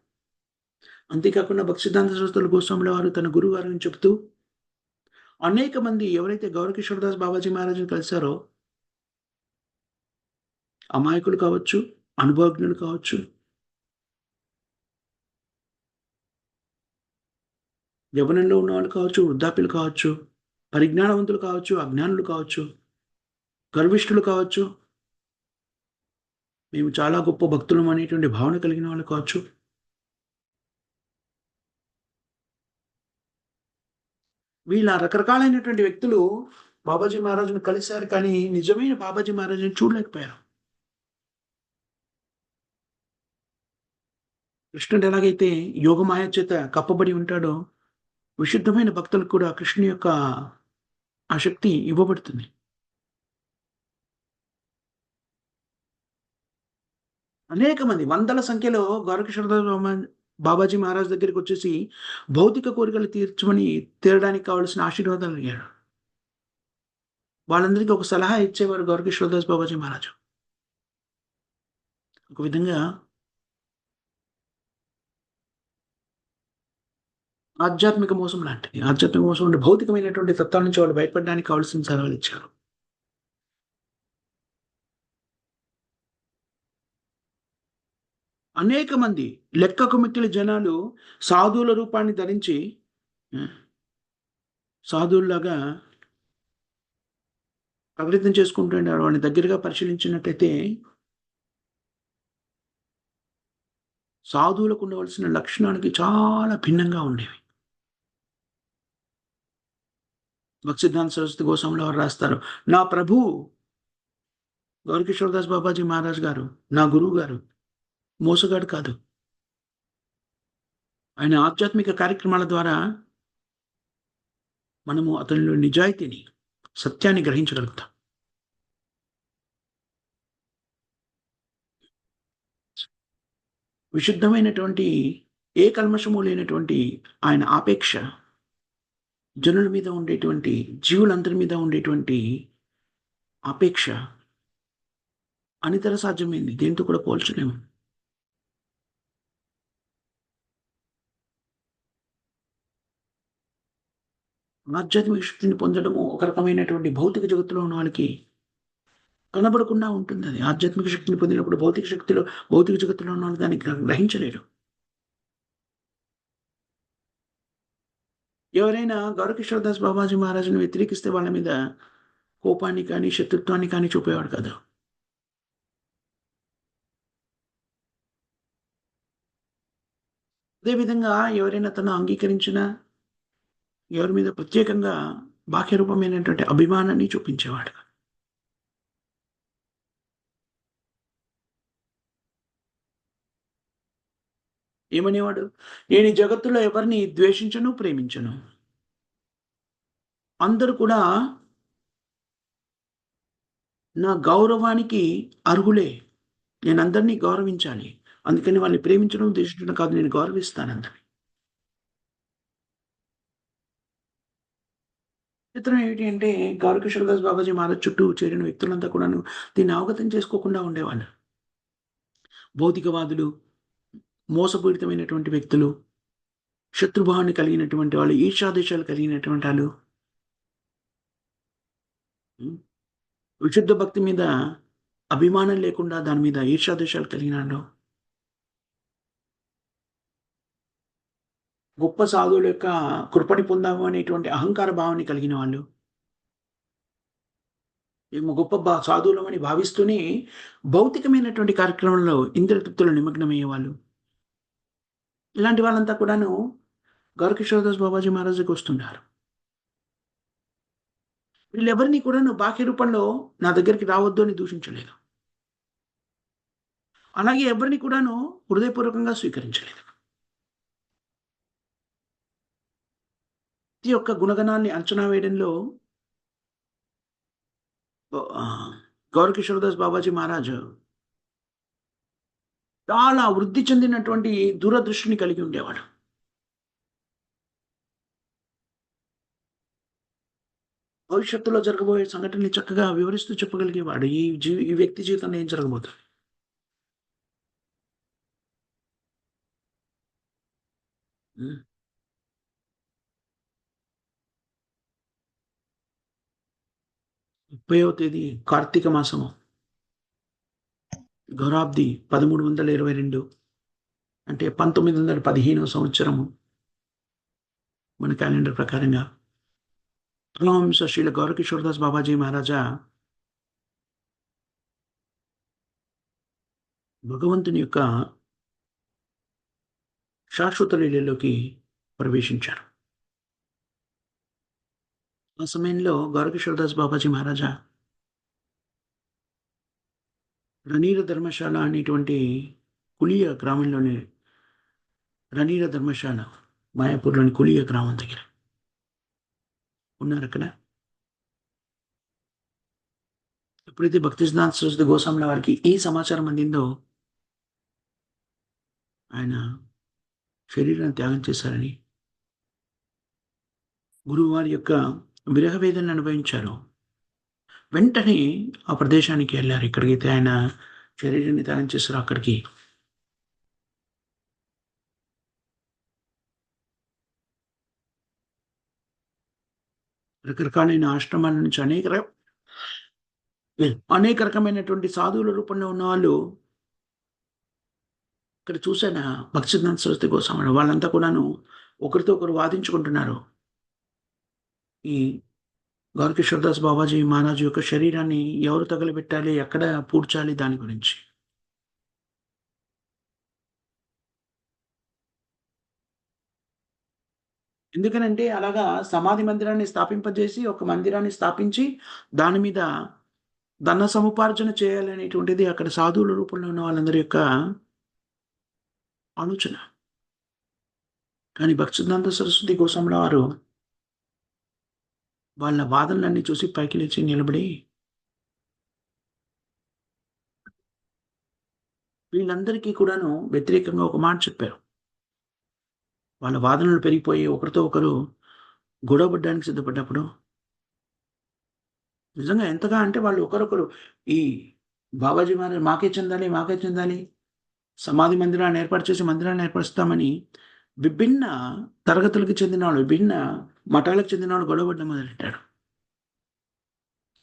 అంతేకాకుండా భక్తి సిద్ధాంత సరస్వతి గోస్వామిల వారు తన గురువు గారిని చెబుతూ అనేక మంది ఎవరైతే గౌరకిషోర్ బాబాజీ మహారాజుని కలిశారో, అమాయకులు కావచ్చు, అనుభవజ్ఞులు కావచ్చు, యవ్వనంలో ఉన్నవాళ్ళు కావచ్చు, వృద్ధాప్యులు కావచ్చు, పరిజ్ఞానవంతులు కావచ్చు, అజ్ఞానులు కావచ్చు, గర్విష్ఠులు కావచ్చు, మేము చాలా గొప్ప భక్తులం అనేటువంటి భావన కలిగిన వాళ్ళు కావచ్చు, వీళ్ళ రకరకాలైనటువంటి వ్యక్తులు బాబాజీ మహారాజును కలిశారు, కానీ నిజమైన బాబాజీ మహారాజుని చూడలేకపోయారు. కృష్ణుడు ఎలాగైతే యోగమాయ చేత కప్పబడి ఉంటాడో, విశుద్ధమైన భక్తులకు కూడా కృష్ణుని యొక్క ఆ శక్తి ఇవ్వబడుతుంది. అనేక మంది వందల సంఖ్యలో గౌరకిషోర్ బాబాజీ మహారాజ్ దగ్గరికి వచ్చేసి భౌతిక కోరికలు తీరడానికి కావలసిన ఆశీర్వాదాలు అడిగాడు. వాళ్ళందరికీ ఒక సలహా ఇచ్చేవారు గౌరకిషోర్ బాబాజీ మహారాజు. ఒక విధంగా ఆధ్యాత్మిక మోసం లాంటిది. ఆధ్యాత్మిక మోసం అంటే భౌతికమైనటువంటి తత్వాల నుంచి వాళ్ళు బయటపడడానికి కావాల్సిన సలహాలు ఇచ్చారు. అనేక మంది లెక్కకు మిక్కిలి జనాలు సాధువుల రూపాన్ని ధరించి సాధువుల్లాగా ప్రకటితం చేసుకుంటున్నారు. వాడిని దగ్గరగా పరిశీలించినట్టయితే సాధువులకు ఉండవలసిన లక్షణానికి చాలా భిన్నంగా ఉండేవి. భక్తి సిద్ధాంత సరస్వతి గోస్వామిల వారు రాస్తారు, నా ప్రభు గౌరకిషోర్ బాబాజీ మహారాజ్ గారు నా గురువు గారు మోసగాడు కాదు. ఆయన ఆధ్యాత్మిక కార్యక్రమాల ద్వారా మనము అతనిలో నిజాయితీని, సత్యాన్ని గ్రహించగలుగుతాం. విశుద్ధమైనటువంటి ఏ కల్మషము లేనటువంటి ఆయన ఆపేక్ష, జనుల మీద ఉండేటువంటి, జీవులందరి మీద ఉండేటువంటి ఆపేక్ష అనితర సాధ్యమైంది, దేంతో కూడా పోల్చలేము. ఆధ్యాత్మిక శక్తిని పొందడము ఒక రకమైనటువంటి భౌతిక జగత్తులో ఉన్న వాళ్ళకి కనబడకుండా ఉంటుంది అది. ఆధ్యాత్మిక శక్తిని పొందినప్పుడు భౌతిక జగత్తులో ఉన్న వాళ్ళు దాన్ని గ్రహించలేరు. ఎవరైనా గౌరకిషోర్ దాస్ బాబాజీ మహారాజ్‌ని వ్యతిరేకిస్తే వాళ్ళ మీద కోపాన్ని కానీ, శత్రుత్వాన్ని కానీ చూపేవాడు కాదు. అదే విధంగా ఎవరైనా తను అంగీకరించినా, ఎవరి మీద ప్రత్యేకంగా బాహ్య రూపమైనటువంటి అభిమానాన్ని చూపించేవాడు. ఏమనేవాడు? నేను ఈ జగత్తులో ఎవరిని ద్వేషించను, ప్రేమించను. అందరూ కూడా నా గౌరవానికి అర్హులే. నేనందరిని గౌరవించాలి. అందుకని వాళ్ళని ప్రేమించడం, ద్వేషించడం కాదు, నేను గౌరవిస్తానందరిని. చిత్రం ఏమిటి అంటే, గౌరకిషోర్ దాస్ బాబాజీ మహారాజ్ చుట్టూ చేరిన వ్యక్తులంతా కూడాను దీన్ని అవగతం చేసుకోకుండా ఉండేవాళ్ళు. భౌతికవాదులు, మోసపూరితమైనటువంటి వ్యక్తులు, శత్రుభావాన్ని కలిగినటువంటి వాళ్ళు, ఈర్ష్యాద్వేషాలు కలిగినటువంటి ఆళ్ళు. హ్మ్. విశుద్ధ భక్తి మీద అభిమానం లేకుండా దాని మీద ఈర్ష్యాద్వేషాలు కలిగినాళ్ళు. గొప్ప సాధువుల యొక్క కృపని పొందాము అనేటువంటి అహంకార భావాన్ని కలిగిన వాళ్ళు. మేము గొప్ప సాధువులమని భావిస్తూనే భౌతికమైనటువంటి కార్యక్రమంలో ఇంద్రియతృప్తిలో నిమగ్నమయ్యేవాళ్ళు. ఇలాంటి వాళ్ళంతా కూడాను గౌరకిషోర్ దాస్ బాబాజీ మహారాజ్ దగ్గరకొస్తున్నారు. వీళ్ళెవరిని కూడాను బాహ్య రూపంలో నా దగ్గరికి రావద్దు అని దూషించలేదు. అలాగే ఎవరిని కూడాను హృదయపూర్వకంగా స్వీకరించలేదు. వ్యక్తి యొక్క గుణగణాన్ని అంచనా వేయడంలో గౌరకిషోర్ దాస్ బాబాజీ మహారాజ్ చాలా వృద్ధి చెందినటువంటి దూరదృష్టిని కలిగి ఉండేవాడు. భవిష్యత్తులో జరగబోయే సంఘటనని చక్కగా వివరిస్తూ చెప్పగలిగేవాడు. ఈ వ్యక్తి జీవితంలో ఏం జరగబోతుంది. హ్మ్. 30వ తేదీ కార్తీక మాసము. ఘోరాబ్ది 1322 అంటే 1915 సంవత్సరము మన క్యాలెండర్ ప్రకారంగా పరమహంస శ్రీల గౌరకిషోర్ దాస్ బాబాజీ మహారాజా భగవంతుని యొక్క శాశ్వత లీలలోకి ప్రవేశించారు. ఆ సమయంలో గౌరకిషోర్ దాస్ బాబాజీ మహారాజా రణీర ధర్మశాల అనేటువంటి కులియ గ్రామంలోని రణీర ధర్మశాల మాయాపూర్‌లోని కులియ గ్రామం దగ్గర ఉన్నారక్కడ. ఎప్పుడైతే భక్తి సిద్ధాంత సరస్వతి గోస్వాముల వారికి ఈ సమాచారం అందిందో ఆయన శరీరాన్ని త్యాగం చేశారని, గురువువారి యొక్క విరహ వేదనను అనుభవించారు. వెంటనే ఆ ప్రదేశానికి వెళ్లారు. ఎక్కడికైతే ఆయన శరీరాన్ని త్యాగం చేశారో అక్కడికి. రకరకాలైన ఆశ్రమాల నుంచి అనేక రకమైనటువంటి సాధువుల రూపంలో ఉన్నవాళ్ళు ఇక్కడ చూసాను. భక్తి సిద్ధాంత సరస్వతి గోస్వామి వాళ్ళంతా కూడాను ఒకరితో ఒకరు వాదించుకుంటున్నారు. ఈ గౌరకిషోర్ దాస్ బాబాజీ మహారాజ్ యొక్క శరీరాన్ని ఎవరు తగలబెట్టాలి, ఎక్కడ పూడ్చాలి దాని గురించి. ఎందుకనంటే అలాగా సమాధి మందిరాన్ని స్థాపింపజేసి, ఒక మందిరాన్ని స్థాపించి దాని మీద ధన సముపార్జన చేయాలనేటువంటిది అక్కడ సాధువుల రూపంలో ఉన్న వాళ్ళందరి యొక్క ఆలోచన. కానీ భక్తి సిద్ధాంత సరస్వతి గోస్వాముల వారు వాళ్ళ వాదనలన్నీ చూసి పైకి లేచి నిలబడి వీళ్ళందరికీ కూడాను వ్యతిరేకంగా ఒక మాట చెప్పారు. వాళ్ళ వాదనలు పెరిగిపోయి ఒకరితో ఒకరు గొడవ పడడానికి సిద్ధపడ్డప్పుడు నిజంగా ఎంతగా అంటే వాళ్ళు ఒకరొకరు ఈ బాబాజీ మహారాజ్ మాకే చెందాలి, మాకే చెందాలి, సమాధి మందిరాన్ని ఏర్పాటు చేసి మందిరాన్ని ఏర్పరుస్తామని విభిన్న తరగతులకు చెందిన వాళ్ళు, విభిన్న మఠాలకు చెందినవాడు గొడవపడడం మొదలెట్టాడు.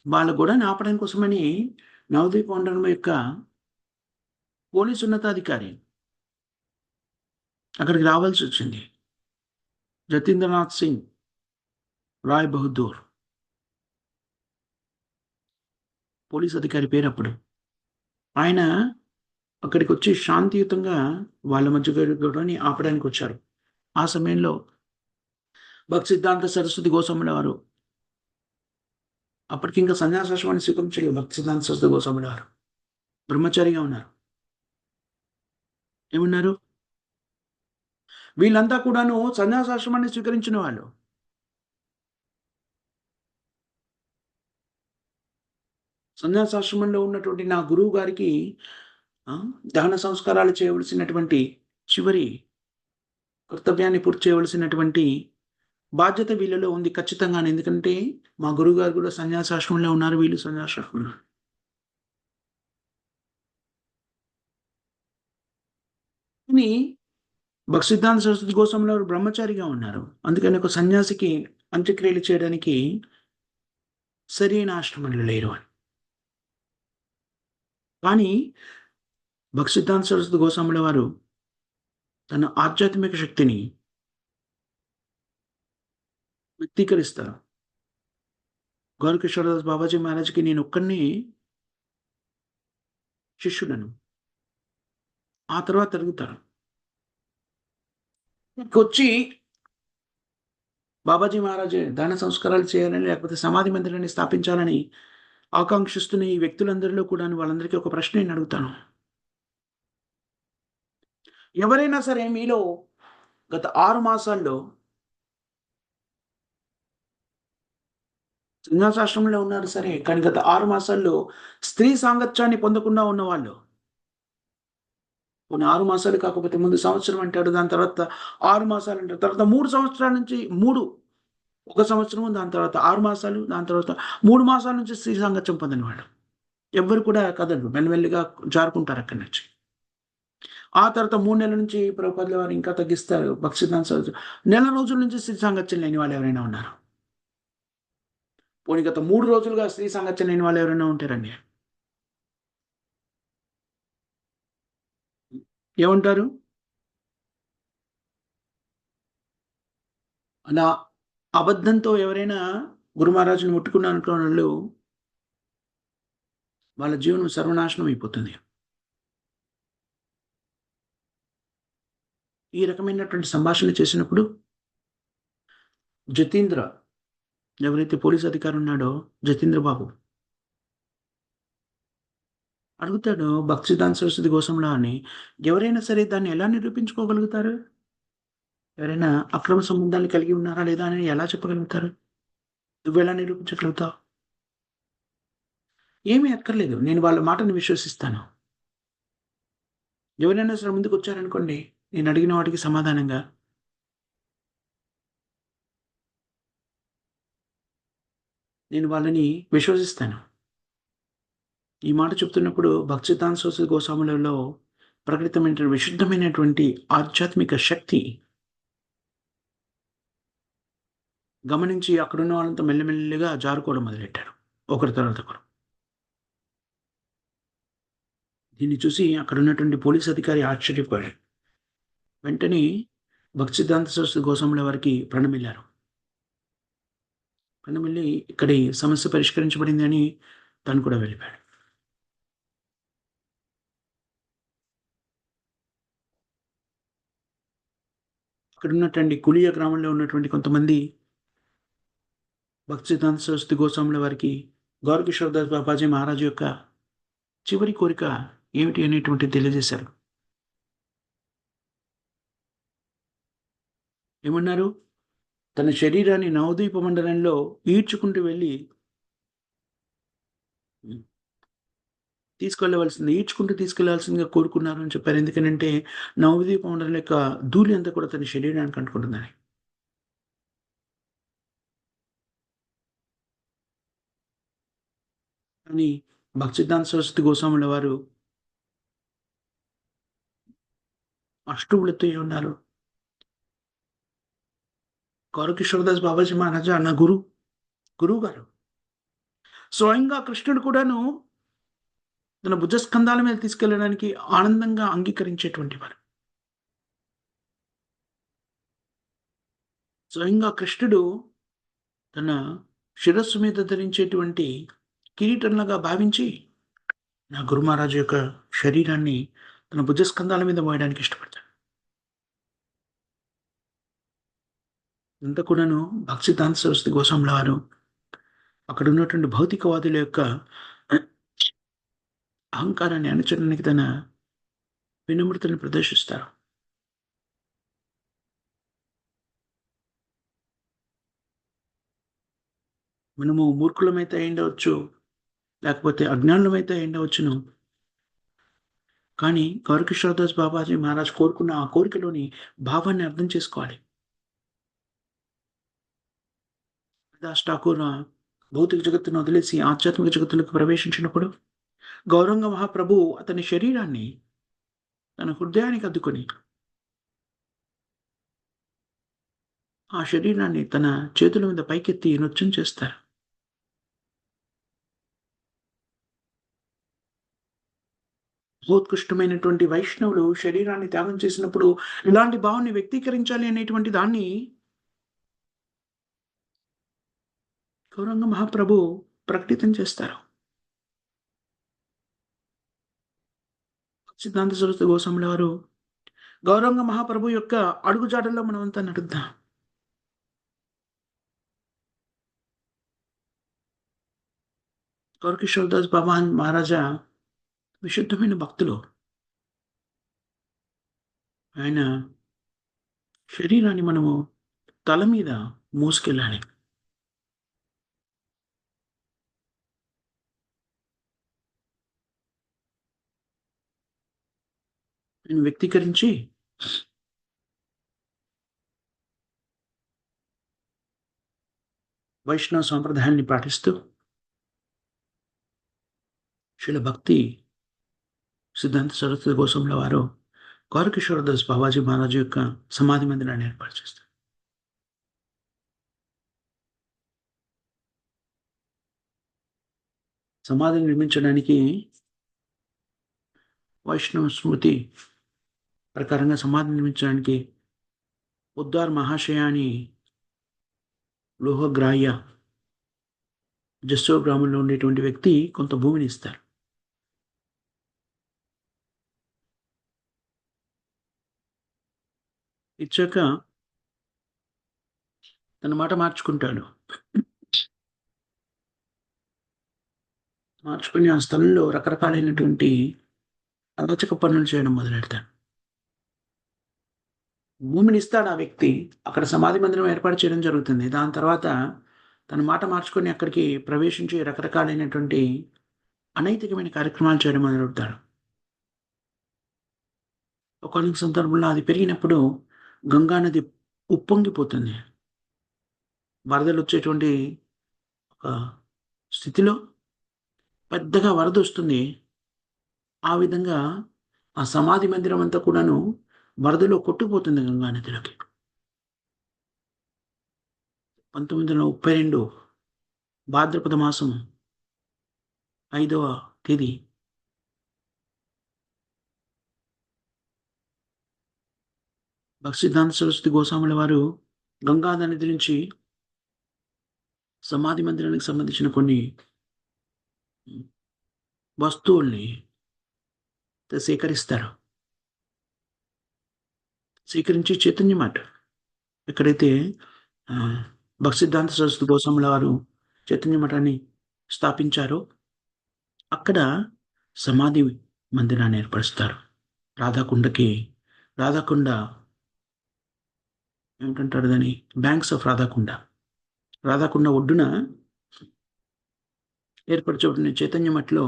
వాళ్ళ గొడవని ఆపడం కోసమని నవదీప్ మండలం యొక్క పోలీసు ఉన్నతాధికారి అక్కడికి రావాల్సొచ్చింది. జతీంద్రనాథ్ సింగ్ రాయ్ బహదూర్ పోలీస్ అధికారి పేరప్పుడు. ఆయన అక్కడికొచ్చి శాంతియుతంగా వాళ్ళ మధ్య గొడవని ఆపడానికి వచ్చారు. ఆ సమయంలో భక్తి సిద్ధాంత సరస్వతి గోస్వాముల వారు అప్పటికింకా సన్యాసాశ్రమాన్ని స్వీకరించలేదు. భక్తి సిద్ధాంత సరస్వతి గోస్వాముల వారు బ్రహ్మచారిగా ఉన్నారు. ఏమన్నారు? వీళ్ళంతా కూడాను సన్యాసాశ్రమాన్ని స్వీకరించిన వాళ్ళు. సన్యాసాశ్రమంలో ఉన్నటువంటి నా గురువు గారికి దహన సంస్కారాలు చేయవలసినటువంటి చివరి కర్తవ్యాన్ని పూర్తి చేయవలసినటువంటి బాధ్యత వీళ్ళలో ఉంది ఖచ్చితంగానే. ఎందుకంటే మా గురువుగారు కూడా సన్యాసాశ్రమంలో ఉన్నారు, వీళ్ళు సన్యాసాశ్రమంలో. కానీ భక్తి సిద్ధాంత సరస్వతి గోస్వాముల వారు బ్రహ్మచారిగా ఉన్నారు. అందుకని ఒక సన్యాసికి అంత్యక్రియలు చేయడానికి సరైన ఆశ్రమంలో లేరు అని. కానీ భక్తి సిద్ధాంత సరస్వతి గోస్వాముల వారు తన ఆధ్యాత్మిక శక్తిని వ్యక్తీకరిస్తారు. గౌరకిషోరదాస్ బాబాజీ మహారాజ్కి నేను ఒక్కడిని శిష్యుడను. ఆ తర్వాత అడుగుతారు, వచ్చి బాబాజీ మహారాజ్ దాన సంస్కారాలు చేయాలని లేకపోతే సమాధి మందిరాన్ని స్థాపించాలని ఆకాంక్షిస్తున్న ఈ వ్యక్తులందరిలో కూడా వాళ్ళందరికీ ఒక ప్రశ్న నేను అడుగుతాను. ఎవరైనా సరే మీలో గత 6 మాసాల్లో సన్యాసాశ్రమంలో ఉన్నారు సరే, కానీ గత 6 మాసాల్లో స్త్రీ సాంగత్యాన్ని పొందకుండా ఉన్నవాళ్ళు, కొన్ని 6 మాసాలు కాకపోతే ముందు సంవత్సరం అంటాడు, దాని తర్వాత 6 మాసాలు అంటాడు, తర్వాత 3 సంవత్సరాల నుంచి 1 సంవత్సరం, దాని తర్వాత 6 మాసాలు, దాని తర్వాత 3 మాసాల నుంచి స్త్రీ సాంగత్యం పొందిన వాళ్ళు ఎవ్వరు కూడా కదలరు, మెల్లమెల్లిగా జారుకుంటారు అక్కడి నుంచి. ఆ తర్వాత 3 నెలల నుంచి ప్రభుపాదుల వారు ఇంకా తగ్గిస్తారు. భక్తి సిద్ధాంత సరస్వతి నెల రోజుల నుంచి స్త్రీ సాంగత్యం లేని వాళ్ళు ఎవరైనా ఉన్నారు? పోనీ గత 3 రోజులుగా స్త్రీ సాంగత్యం లేని వాళ్ళు ఎవరైనా ఉంటారండి? ఏమంటారు? అలా అబద్ధంతో ఎవరైనా గురు మహారాజుని ముట్టుకున్నారు అనుకున్న వాళ్ళు, వాళ్ళ జీవనం సర్వనాశనం అయిపోతుంది. ఈ రకమైనటువంటి సంభాషణ చేసినప్పుడు జతీంద్ర, ఎవరైతే పోలీస్ అధికారి ఉన్నాడో జతీంద్ర బాబు అడుగుతాడు, భక్తి సిద్ధాంత సరస్వతి గోస్వాముల అని ఎవరైనా సరే దాన్ని ఎలా నిరూపించుకోగలుగుతారు? ఎవరైనా అక్రమ సంబంధాలు కలిగి ఉన్నారా లేదా అని ఎలా చెప్పగలుగుతారు? నువ్వెలా నిరూపించగలుగుతావు? ఏమీ అక్కర్లేదు, నేను వాళ్ళ మాటను విశ్వసిస్తాను. ఎవరైనా సరే ముందుకు వచ్చారనుకోండి, నేను అడిగిన వాటికి సమాధానంగా నేను వాళ్ళని విశ్వసిస్తాను. ఈ మాట చెప్తున్నప్పుడు భక్తి సిద్ధాంత సరస్వతి గోస్వాములలో ప్రకటితమైన విశుద్ధమైనటువంటి ఆధ్యాత్మిక శక్తి గమనించి అక్కడున్న వాళ్ళంతా మెల్లమెల్లిగా జారుకోవడం మొదలెట్టారు, ఒకరి తర్వాత ఒకరు. దీన్ని చూసి అక్కడ ఉన్నటువంటి పోలీస్ అధికారి ఆశ్చర్యపోయాడు. వెంటనే భక్తి సిద్ధాంత సరస్వతి గోస్వాముల వారికి ప్రణమిల్లారు. ప్రణమిల్లి ఇక్కడి సమస్య పరిష్కరించబడింది అని తను కూడా వెళ్ళిపోయాడు. అక్కడ ఉన్నటువంటి కులియా గ్రామంలో ఉన్నటువంటి కొంతమంది భక్తి సిద్ధాంత సరస్వతి గోస్వాముల వారికి గౌరకిషోరదాస్ బాబాజీ మహారాజ్ యొక్క చివరి కోరిక ఏమిటి అనేటువంటి తెలియజేశారు. ఏమన్నారు? తన శరీరాన్ని నవద్వీప మండలంలో ఈడ్చుకుంటూ వెళ్ళి ఈడ్చుకుంటూ తీసుకెళ్లాల్సిందిగా కోరుకున్నారు అని చెప్పారు. ఎందుకనంటే నవద్వీప మండలం యొక్క ధూళి అంతా కూడా తన శరీరానికి అంటుకుంటుందని. కానీ భక్తి సిద్ధాంత సరస్వతి గోస్వాముల వారు అష్టములతో ఉన్నారు. గౌరకిషోరదాస్ బాబాజీ మహారాజా నా గురువు గారు. స్వయంగా కృష్ణుడు కూడాను తన భుజస్కంధాల మీద తీసుకెళ్ళడానికి ఆనందంగా అంగీకరించేటువంటి వారు. స్వయంగా కృష్ణుడు తన శిరస్సు మీద ధరించేటువంటి కిరీటంలాగా భావించి నా గురు మహారాజు యొక్క శరీరాన్ని తన భుజస్కంధాల మీద మోయడానికి ఇష్టపడతాడు. ఇంత కూడాను భక్తిసిద్ధాంత సరస్వతి గోస్వాముల వారు అక్కడ ఉన్నటువంటి భౌతికవాదుల యొక్క అహంకారాన్ని అణచడానికి తన వినమ్రతను ప్రదర్శిస్తారు. మనము మూర్ఖులమైతే అయిండవచ్చు, లేకపోతే అజ్ఞానులమైతే అయిండవచ్చును. కానీ గౌరకిషోరదాస్ బాబాజీ మహారాజ్ కోరుకున్న ఆ కోరికలోని భావాన్ని అర్థం చేసుకోవాలి. దాస్ ఠాకూర్ భౌతిక జగత్తును వదిలేసి ఆధ్యాత్మిక జగత్తులకు ప్రవేశించినప్పుడు గౌరంగ మహాప్రభు అతని శరీరాన్ని తన హృదయానికి అద్దుకొని ఆ శరీరాన్ని తన చేతుల మీద పైకెత్తి నృత్యం చేస్తారు. మహోత్కృష్టమైనటువంటి వైష్ణవులు శరీరాన్ని త్యాగం చేసినప్పుడు ఇలాంటి భావాన్ని వ్యక్తీకరించాలి అనేటువంటి దాన్ని గౌరంగ మహాప్రభు ప్రకటితం చేస్తారు. సిద్ధాంత సరస్వతి గోస్వాముల వారు గౌరంగ మహాప్రభు యొక్క అడుగుజాడల్లో మనమంతా నడుద్దాం. గౌరకిషోరదాస్ బాబా మహారాజా విశుద్ధమైన భక్తులు. ఆయన శరీరాన్ని మనము తల మీద మోసుకెళ్ళాలి. ఆయన వ్యక్తీకరించి వైష్ణవ సాంప్రదాయాన్ని పాటిస్తూ శిల భక్తి సిద్ధాంత సరస్వతి గోస్వాముల వారు గౌరకిషోరదాస్ బాబాజీ మహారాజు యొక్క సమాధి మందిరాన్ని ఏర్పాటు చేస్తారు. సమాధిని నిర్మించడానికి వైష్ణవ స్మృతి ప్రకారంగా సమాధి నిర్మించడానికి ఉద్దార్ మహాశయాని లోహగ్రాహ్య జస్సో గ్రామంలో ఉండేటువంటి వ్యక్తి కొంత భూమిని ఇస్తారు. ఇచ్చాక తన మాట మార్చుకుంటాడు. మార్చుకుని ఆ స్థలంలో రకరకాలైనటువంటి అరాచక పనులు చేయడం మొదలెడతాడు. భూమిని ఇస్తాడు ఆ వ్యక్తి. అక్కడ సమాధి మందిరం ఏర్పాటు చేయడం జరుగుతుంది. దాని తర్వాత తన మాట మార్చుకొని అక్కడికి ప్రవేశించి రకరకాలైనటువంటి అనైతికమైన కార్యక్రమాలు చేయడం మొదలెడతాడు. ఒకానొక సందర్భంలో అది పెరిగినప్పుడు గంగా నది ఉప్పొంగిపోతుంది. వరదలు వచ్చేటువంటి ఒక స్థితిలో పెద్దగా వరద వస్తుంది. ఆ విధంగా ఆ సమాధి మందిరం అంతా కూడాను వరదలో కొట్టుకుపోతుంది గంగా నదిలోకి. 1932 భాద్రపద మాసం 5వ తేదీ భక్తిసిద్ధాంత సరస్వతి గోస్వాముల వారు గంగా నది నుంచి సమాధి మందిరానికి సంబంధించిన కొన్ని వస్తువుల్ని సేకరిస్తారు. సేకరించి చైతన్య మఠ్ ఎక్కడైతే భక్తిసిద్ధాంత సరస్వతి గోస్వాముల వారు చైతన్య మఠాన్ని స్థాపించారో అక్కడ సమాధి మందిరాన్ని ఏర్పరుస్తారు. రాధాకుండ ఏమిటంటారు దాని, బ్యాంక్స్ ఆఫ్ రాధాకుండ ఒడ్డున ఏర్పరచబడిన చైతన్య మఠలో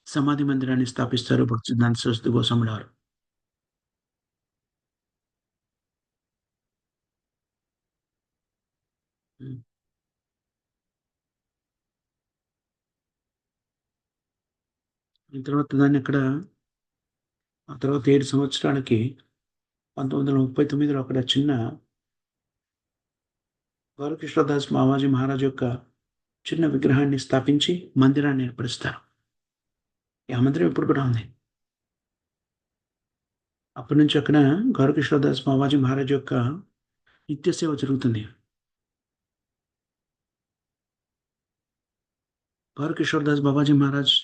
సమాధి మందిరాన్ని స్థాపిస్తారు భక్తిసిద్ధాంత సరస్వతి గోస్వాముల వారు. ఈ తర్వాత దాన్ని అక్కడ ఆ తర్వాత 7 సంవత్సరాలకి 1939లో అక్కడ చిన్న గౌరకిషోర్దాస్ బాబాజీ మహారాజ్ యొక్క చిన్న విగ్రహాన్ని స్థాపించి మందిరాన్ని ఏర్పరుస్తారు. ఈ మందిరం ఇప్పుడు కూడా ఉంది. అప్పటి నుంచి అక్కడ గౌరకిషోర్దాస్ బాబాజీ మహారాజ్ యొక్క నిత్య సేవ జరుగుతుంది. గౌరకిషోర్దాస్ బాబాజీ మహారాజ్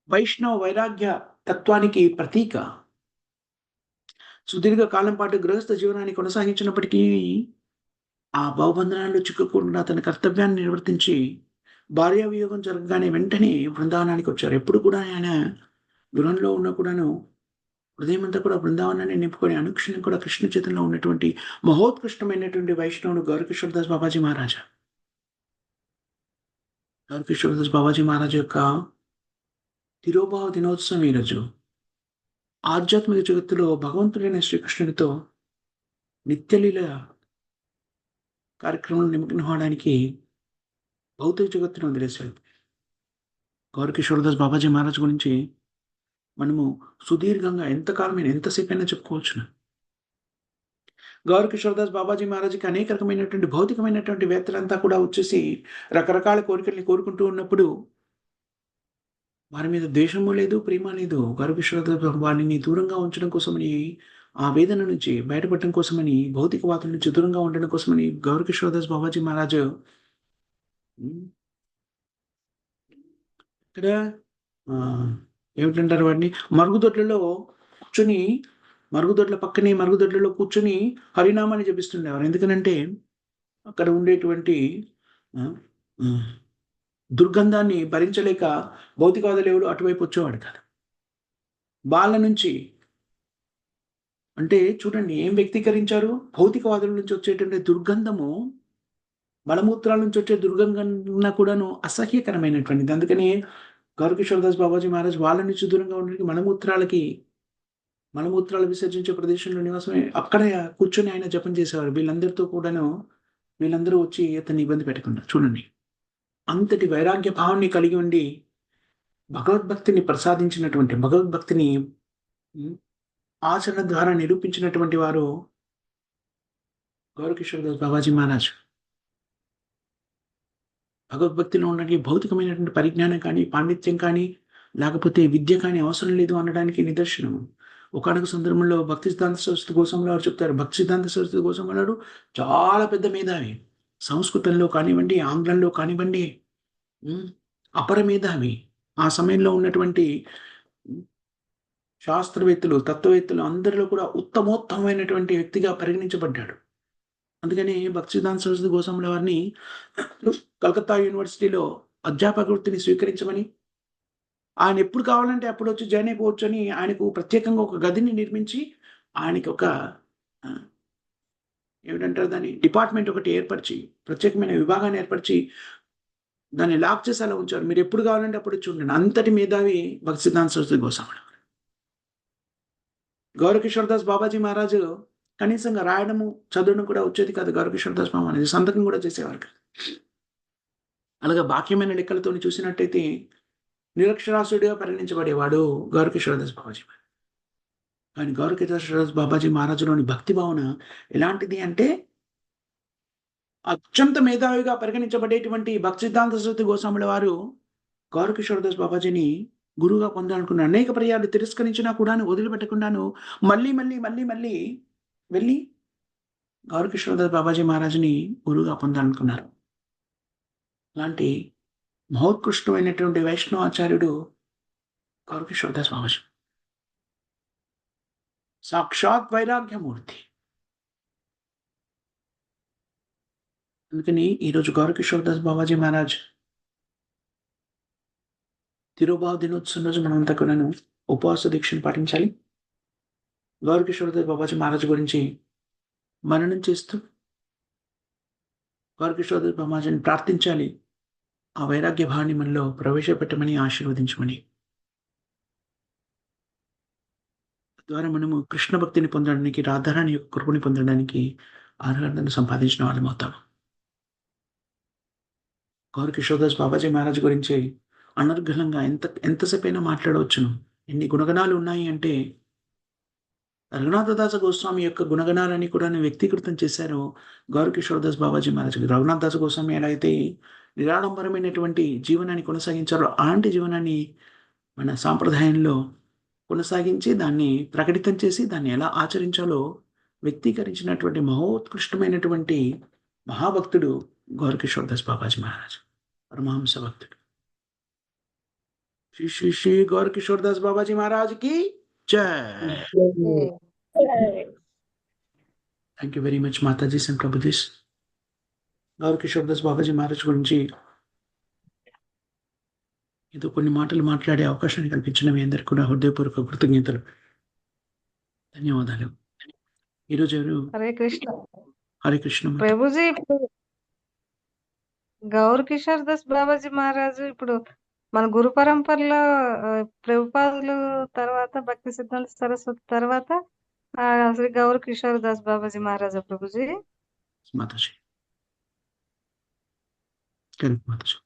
వైష్ణవ వైరాగ్య తత్వానికి ప్రతీక. సుదీర్ఘ కాలం పాటు గృహస్థ జీవనాన్ని కొనసాగించినప్పటికీ ఆ భవబంధనాల్లో చిక్కుకుండా తన కర్తవ్యాన్ని నిర్వర్తించి భార్యా వియోగం జరగగానే వెంటనే బృందావనానికి వచ్చారు. ఎప్పుడు కూడా ఆయన గృహంలో ఉన్న కూడాను హృదయం అంతా కూడా బృందావనాన్ని నింపుకొని అనుక్షణం కూడా కృష్ణ చేతంలో ఉన్నటువంటి మహోత్కృష్టమైనటువంటి వైష్ణవుడు గౌరకిషోర్దాస్ బాబాజీ మహారాజ్. గౌరకిషోర్దాస్ బాబాజీ మహారాజ్ యొక్క తిరోభావ దినోత్సవం ఈరోజు. ఆధ్యాత్మిక జగత్తులో భగవంతుడైన శ్రీకృష్ణుడితో నిత్యలీల కార్యక్రమంలో నిమగ్నం అవడానికి భౌతిక జగత్తును వదిలేశాడు. గౌరకిషోర్దాస్ బాబాజీ మహారాజ్ గురించి మనము సుదీర్ఘంగా ఎంతకాలమైన ఎంతసేపు అయినా చెప్పుకోవచ్చును. గౌరకిషోర్దాస్ బాబాజీ మహారాజ్కి అనేక రకమైనటువంటి భౌతికమైనటువంటి వేత్తలంతా కూడా వచ్చేసి రకరకాల కోరికల్ని కోరుకుంటూ ఉన్నప్పుడు వారి మీద ద్వేషము లేదు, ప్రేమ లేదు. గౌరకిషోర్దాస్ వారిని దూరంగా ఉంచడం కోసమని, ఆ వేదన నుంచి బయటపడటం కోసమని, భౌతికవాదుల నుంచి దూరంగా ఉండడం కోసమని గౌరకిషోర్దాస్ బాబాజీ మహారాజ్ ఇక్కడ ఏమిటంటారు వాటిని, మరుగుదొడ్లలో కూర్చొని, మరుగుదొడ్ల పక్కనే మరుగుదొడ్లలో కూర్చొని హరినామాన్ని జపిస్తుండేవారు. ఎందుకనంటే అక్కడ ఉండేటువంటి దుర్గంధాన్ని భరించలేక భౌతికవాదులు ఎవడు అటువైపు వచ్చేవాడు కాదు. వాళ్ళ నుంచి అంటే చూడండి ఏం వ్యక్తీకరించారు, భౌతికవాదుల నుంచి వచ్చేటువంటి దుర్గంధము, మలమూత్రాల నుంచి వచ్చే దుర్గంధం కూడాను అసహ్యకరమైనటువంటిది. అందుకని గౌరకిషోర్దాస్ బాబాజీ మహారాజ్ వాళ్ళ నుంచి దూరంగా ఉండడానికి మలమూత్రాలు విసర్జించే ప్రదేశంలో నివాసమే అక్కడ కూర్చొని ఆయన జపం చేసేవారు. వీళ్ళందరితో కూడాను వీళ్ళందరూ వచ్చి అతన్ని ఇబ్బంది పెట్టకుండా. చూడండి అంతటి వైరాగ్య భావాన్ని కలిగి ఉండి భగవద్భక్తిని ప్రసాదించినటువంటి, భగవద్భక్తిని ఆచరణ ద్వారా నిరూపించినటువంటి వారు గౌరకిషోర్దాస్ బాబాజీ మహారాజ్. భగవద్భక్తిలో ఉండడానికి భౌతికమైనటువంటి పరిజ్ఞానం కానీ, పాండిత్యం కానీ, లేకపోతే విద్య కానీ అవసరం లేదు అనడానికి నిదర్శనం. ఒకనొక సందర్భంలో భక్తి సిద్ధాంత సరస్వతి గోస్వామి వారు చెప్తారు, భక్తి సిద్ధాంత సరస్వతి గోస్వామి వారు చాలా పెద్ద మేధావి. సంస్కృతంలో కానివ్వండి, ఆంగ్లంలో కానివ్వండి, అపర మేధావి. ఆ సమయంలో ఉన్నటువంటి శాస్త్రవేత్తలు, తత్వవేత్తలు అందరిలో కూడా ఉత్తమోత్తమైనటువంటి వ్యక్తిగా పరిగణించబడ్డాడు. అందుకని భక్తి సిద్ధాంత సరస్వతి గోస్వామి వారిని కలకత్తా యూనివర్సిటీలో అధ్యాపక వృత్తిని స్వీకరించమని, ఆయన ఎప్పుడు కావాలంటే అప్పుడు వచ్చి జాయిన్ అయిపోవచ్చు అని ఆయనకు ప్రత్యేకంగా ఒక గదిని నిర్మించి, ఆయనకి ఒక ఏమిటంటారు దాన్ని, డిపార్ట్మెంట్ ఒకటి ఏర్పరిచి, ప్రత్యేకమైన విభాగాన్ని ఏర్పరిచి దాన్ని లాక్ చేసి అలా ఉంచారు. మీరు ఎప్పుడు కావాలంటే అప్పుడు చూడండి. అంతటి మేధావి భక్తి సిద్ధాంత సరస్వతి గోస్వామి. గౌరకిషోర్దాస్ బాబాజీ మహారాజు కనీసంగా రాయడము చదవడం కూడా వచ్చేది కాదు. గౌరకిషోర్దాస్ బాబా అనేది సంతకం కూడా చేసేవారు కాదు. అలాగే బాక్యమైన లెక్కలతో చూసినట్టయితే నిరక్షరాస్యుడిగా పరిగణించబడేవాడు గౌరకిషోర్దాస్ బాబాజీ. కానీ గౌరకిషోర్దాస్ బాబాజీ మహారాజులోని భక్తి భావన ఎలాంటిది అంటే, అత్యంత మేధావిగా పరిగణించబడేటువంటి భక్తి సిద్ధాంత సరస్వతి గోస్వాముల వారు గౌరకిషోర్దాస్ బాబాజీని గురువుగా పొందాలనుకున్న అనేక పర్యాలు తిరస్కరించినా కూడా వదిలిపెట్టకుండాను మళ్ళీ వెళ్ళి గౌరకిషోర్దాస్ బాబాజీ మహారాజుని గురువుగా పొందాలనుకున్నారు. అలాంటి మహోత్కృష్టమైనటువంటి వైష్ణవాచార్యుడు గౌరకిషోర్దాస్ బాబాజీ, సాక్షాత్ వైరాగ్యమూర్తి. అందుకని ఈరోజు గౌరకిషోర్దాస్ బాబాజీ మహారాజ్ తిరోభావ దినోత్సవం రోజు మనమంతా కూడా ఉపవాస దీక్షను పాటించాలి. గౌరకిషోర్దాస్ బాబాజీ మహారాజ్ గురించి మననం చేస్తూ గౌరకిషోర్దాస్ బాబాజీని ప్రార్థించాలి. ఆ వైరాగ్య భావాన్ని మనలో ప్రవేశపెట్టమని, ఆశీర్వదించమని. ద్వారా మనము కృష్ణ భక్తిని పొందడానికి, రాధారాణి యొక్క కృపని పొందడానికి అర్హతను సంపాదించిన వాళ్ళం అవుతాము. గౌరకిషోర్దాస్ బాబాజీ మహారాజ్ గురించి అనర్గళంగా ఎంతసేపైనా మాట్లాడవచ్చును. ఎన్ని గుణగణాలు ఉన్నాయి అంటే రఘునాథదాస గోస్వామి యొక్క గుణగణాలని కూడా వ్యక్తీకృతం చేశారు గౌర్ కిషోర్ దాస్ బాబాజీ మహారాజ్ గారు. రఘునాథదాస గోస్వామి ఎలా అయితే నిరాడంబరమైనటువంటి జీవనాన్ని కొనసాగించారో, అలాంటి జీవనాన్ని మన సాంప్రదాయంలో కొనసాగించి, దాన్ని ప్రకటితం చేసి, దాన్ని ఎలా ఆచరించాలో వ్యక్తీకరించినటువంటి మహోత్కృష్టమైనటువంటి మహాభక్తుడు గౌర్ కిషోర్ దాస్ బాబాజీ మహారాజ్. పరమహంస భక్తుడు. శ్రీ శ్రీ శ్రీ గౌర్ కిషోర్ దాస్ బాబాజీ మహారాజ్ కి జై. Thank you very much Mataji and Prabhujis. Gaur Kishore Das Babaji Maharaj గురించి ఏదో కొన్ని మాటలు మాట్లాడే అవకాశాన్ని కల్పించిన మీ అందరికీ కూడా హృదయపూర్వక కృతజ్ఞతలు, ధన్యవాదాలు. ఈరోజు ఎవరు? హరే కృష్ణ. హరే కృష్ణ. ప్రభుజీ, ఇప్పుడు గౌర్ కిషోర్ దాస్ బాబాజీ మహారాజు ఇప్పుడు మన గురు పరంపరలో ప్రభుపాదులు తర్వాత భక్తి సిద్ధాంత సరస్వతి తర్వాత శ్రీ గౌర్ కిషోర్ దాస్ బాబాజీ మహారాజా ప్రభుజీ. మాతాజీ కరెక్ట్ మాతాజీ.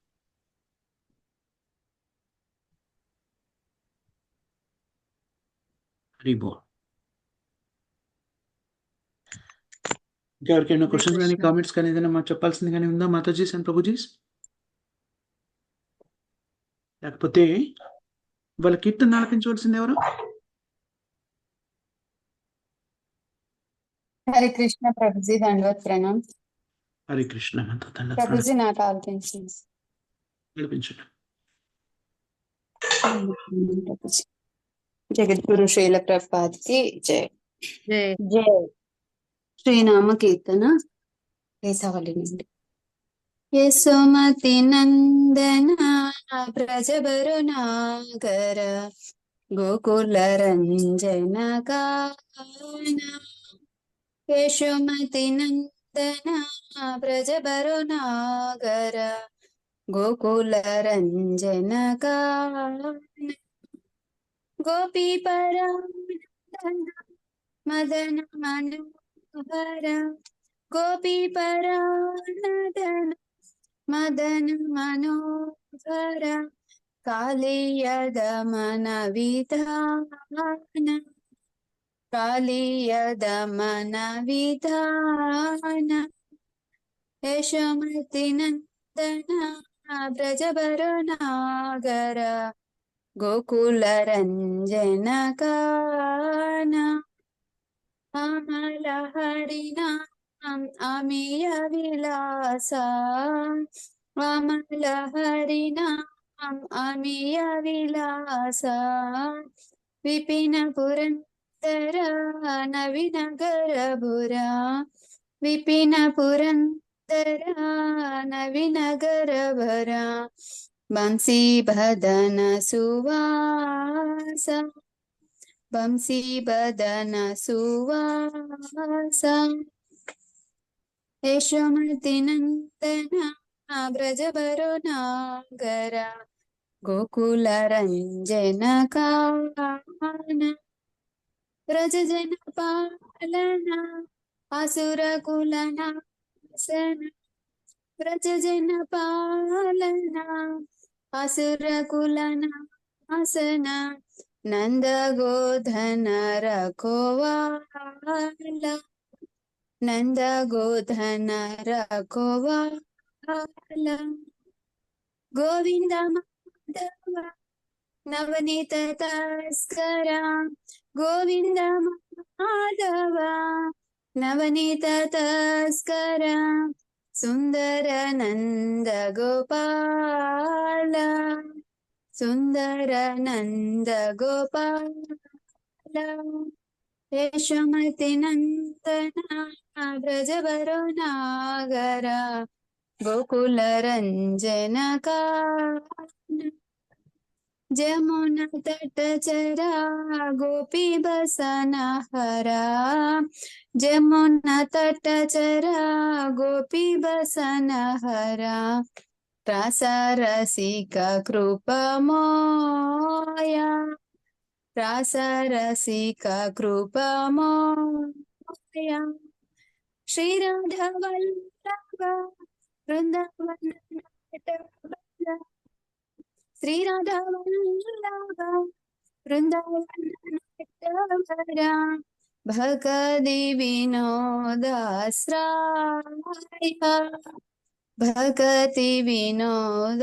హరి బోల్. ఇంకెవరికైనా క్వశ్చన్స్ కానీ కామెంట్స్ కానీ ఏదైనా మాకు చెప్పాల్సింది కానీ ఉందా మాతాజీస్ అండ్ ప్రభుజీస్? లేకపోతే వాళ్ళ కీర్తన ఆలపించవలసింది ఎవరు? హరే కృష్ణ ప్రభుజీ, దండవత్ ప్రణామ్. హరే కృష్ణ మాత. ప్రభుజీ నాకు ఆలపించండి. ఆలపించండి. జగద్గురు శ్రీల ప్రభుపాద్కి జై. జై. జై. శ్రీనామ కీర్తన వేసవలి నుండి. యశోమతి నందన బ్రజబరునాగర గోకుల రంజన కాన. యశోమతి నందన బ్రజబరునాగర గోకుల రంజన కాన. గోపీ పరానందన మదన మనోహర గోపీ పరానందన మదన మనోహర కాళీయ దమన విధాన కాళీయ దమన విధాన. యశోమతి నందన బ్రజబరునాగర గోకుల రంజన కాన. అమల హరినా అమియ విలాస అమల హరినా అమియ విలాస విపిన పురందర నవినగరభురా విపిన పురందర నవినగరభరా వంశీ బదన సువాస వంశీ బదన సువాస. యశోమతి నందన బ్రజబరునాగర గోకుల రంజన కాన. వ్రజజన పాలన అసుర కుల నాశన వ్రజజన పాలన అసుర కుల నాశన నంద గోధన రఘోవాల నంద గోధన రఘోవాల. గోవింద మాధవ నవనీత తస్కర గోవింద మాధవ నవనీత తస్కర సుందర నంద గోపాల సుందర నంద గోపాల. యశోమతి నందన బ్రజబరునాగర గోకుల రంజన కాన. జమున తటచరా గోపీ బసన హరా జమున తటచరా గోపీ బసన హరా రాసరసిక కృపమోయ రాసరసిక కృపమోయ. శ్రీరాధ వల్లభ బృందావన శ్రీరాధ వల్లభ బృందావన भक्ति विनोदाश्रय भक्ति विनोदाश्रय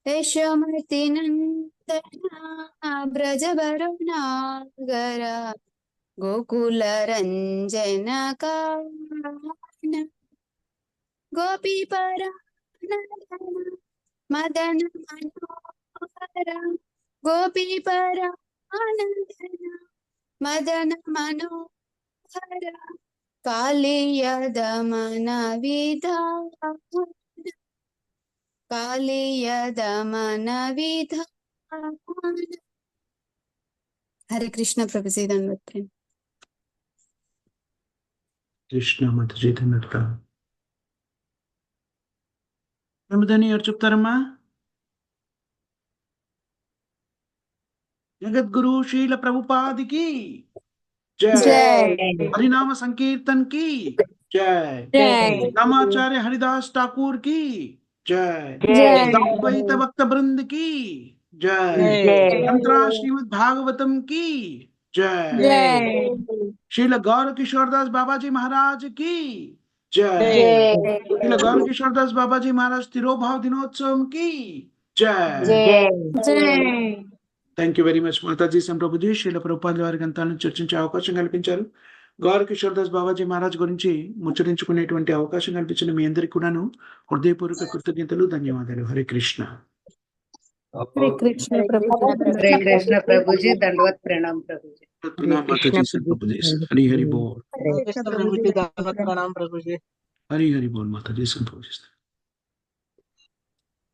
यशोमति नन्दना ब्रजवरुणागर गोकुल रंजन कानन गोपीपरा मदन मनोहर गोपीपरा मदन मनोहर कालिय दमन विधान कालिय दमन विधान। हरे कृष्ण प्रभु जी धन्यवाद। కృష్ణ మాతాజీ ధన్యవాదాలు. ప్రమదని ఎవరు చెప్తారమ్మా? జగద్గురు శ్రీల ప్రభుపాదికి జై. హరినామ సంకీర్తన్ కి జై. రామాచార్య హరిదాస్ ఠాకూర్ కి జై. ద్వైత భక్త బృంద కి జై. మంత్రా శ్రీమద్ భాగవతం కి जय. श्रील गौर किशोरदास बाबा जी महाराज की जय. श्रील गौर किशोरदास बाबा जी महाराज तिरोभाव दिनोत्सव की जय. Thank you very much Mataji సంప్రభుజీ. శ్రీల ప్రభుపాద వారి గ్రంథాలను చర్చించే అవకాశం కల్పించారు. గౌర్ కిషోర్దాస్ బాబాజీ మహారాజ్ గురించి ముచ్చరించుకునేటువంటి అవకాశం కల్పించిన మీ అందరికీ కూడాను హృదయపూర్వక కృతజ్ఞతలు, ధన్యవాదాలు. హరే కృష్ణ. हरे कृष्ण हरे कृष्ण प्रभु जी, दंडवत प्रणाम प्रभु जी। माताजी संप्रभुजी. हरि हरि बोल. प्रभु जी, दंडवत प्रणाम प्रभु जी। हरि हरि बोल माताजी संप्रभुजी.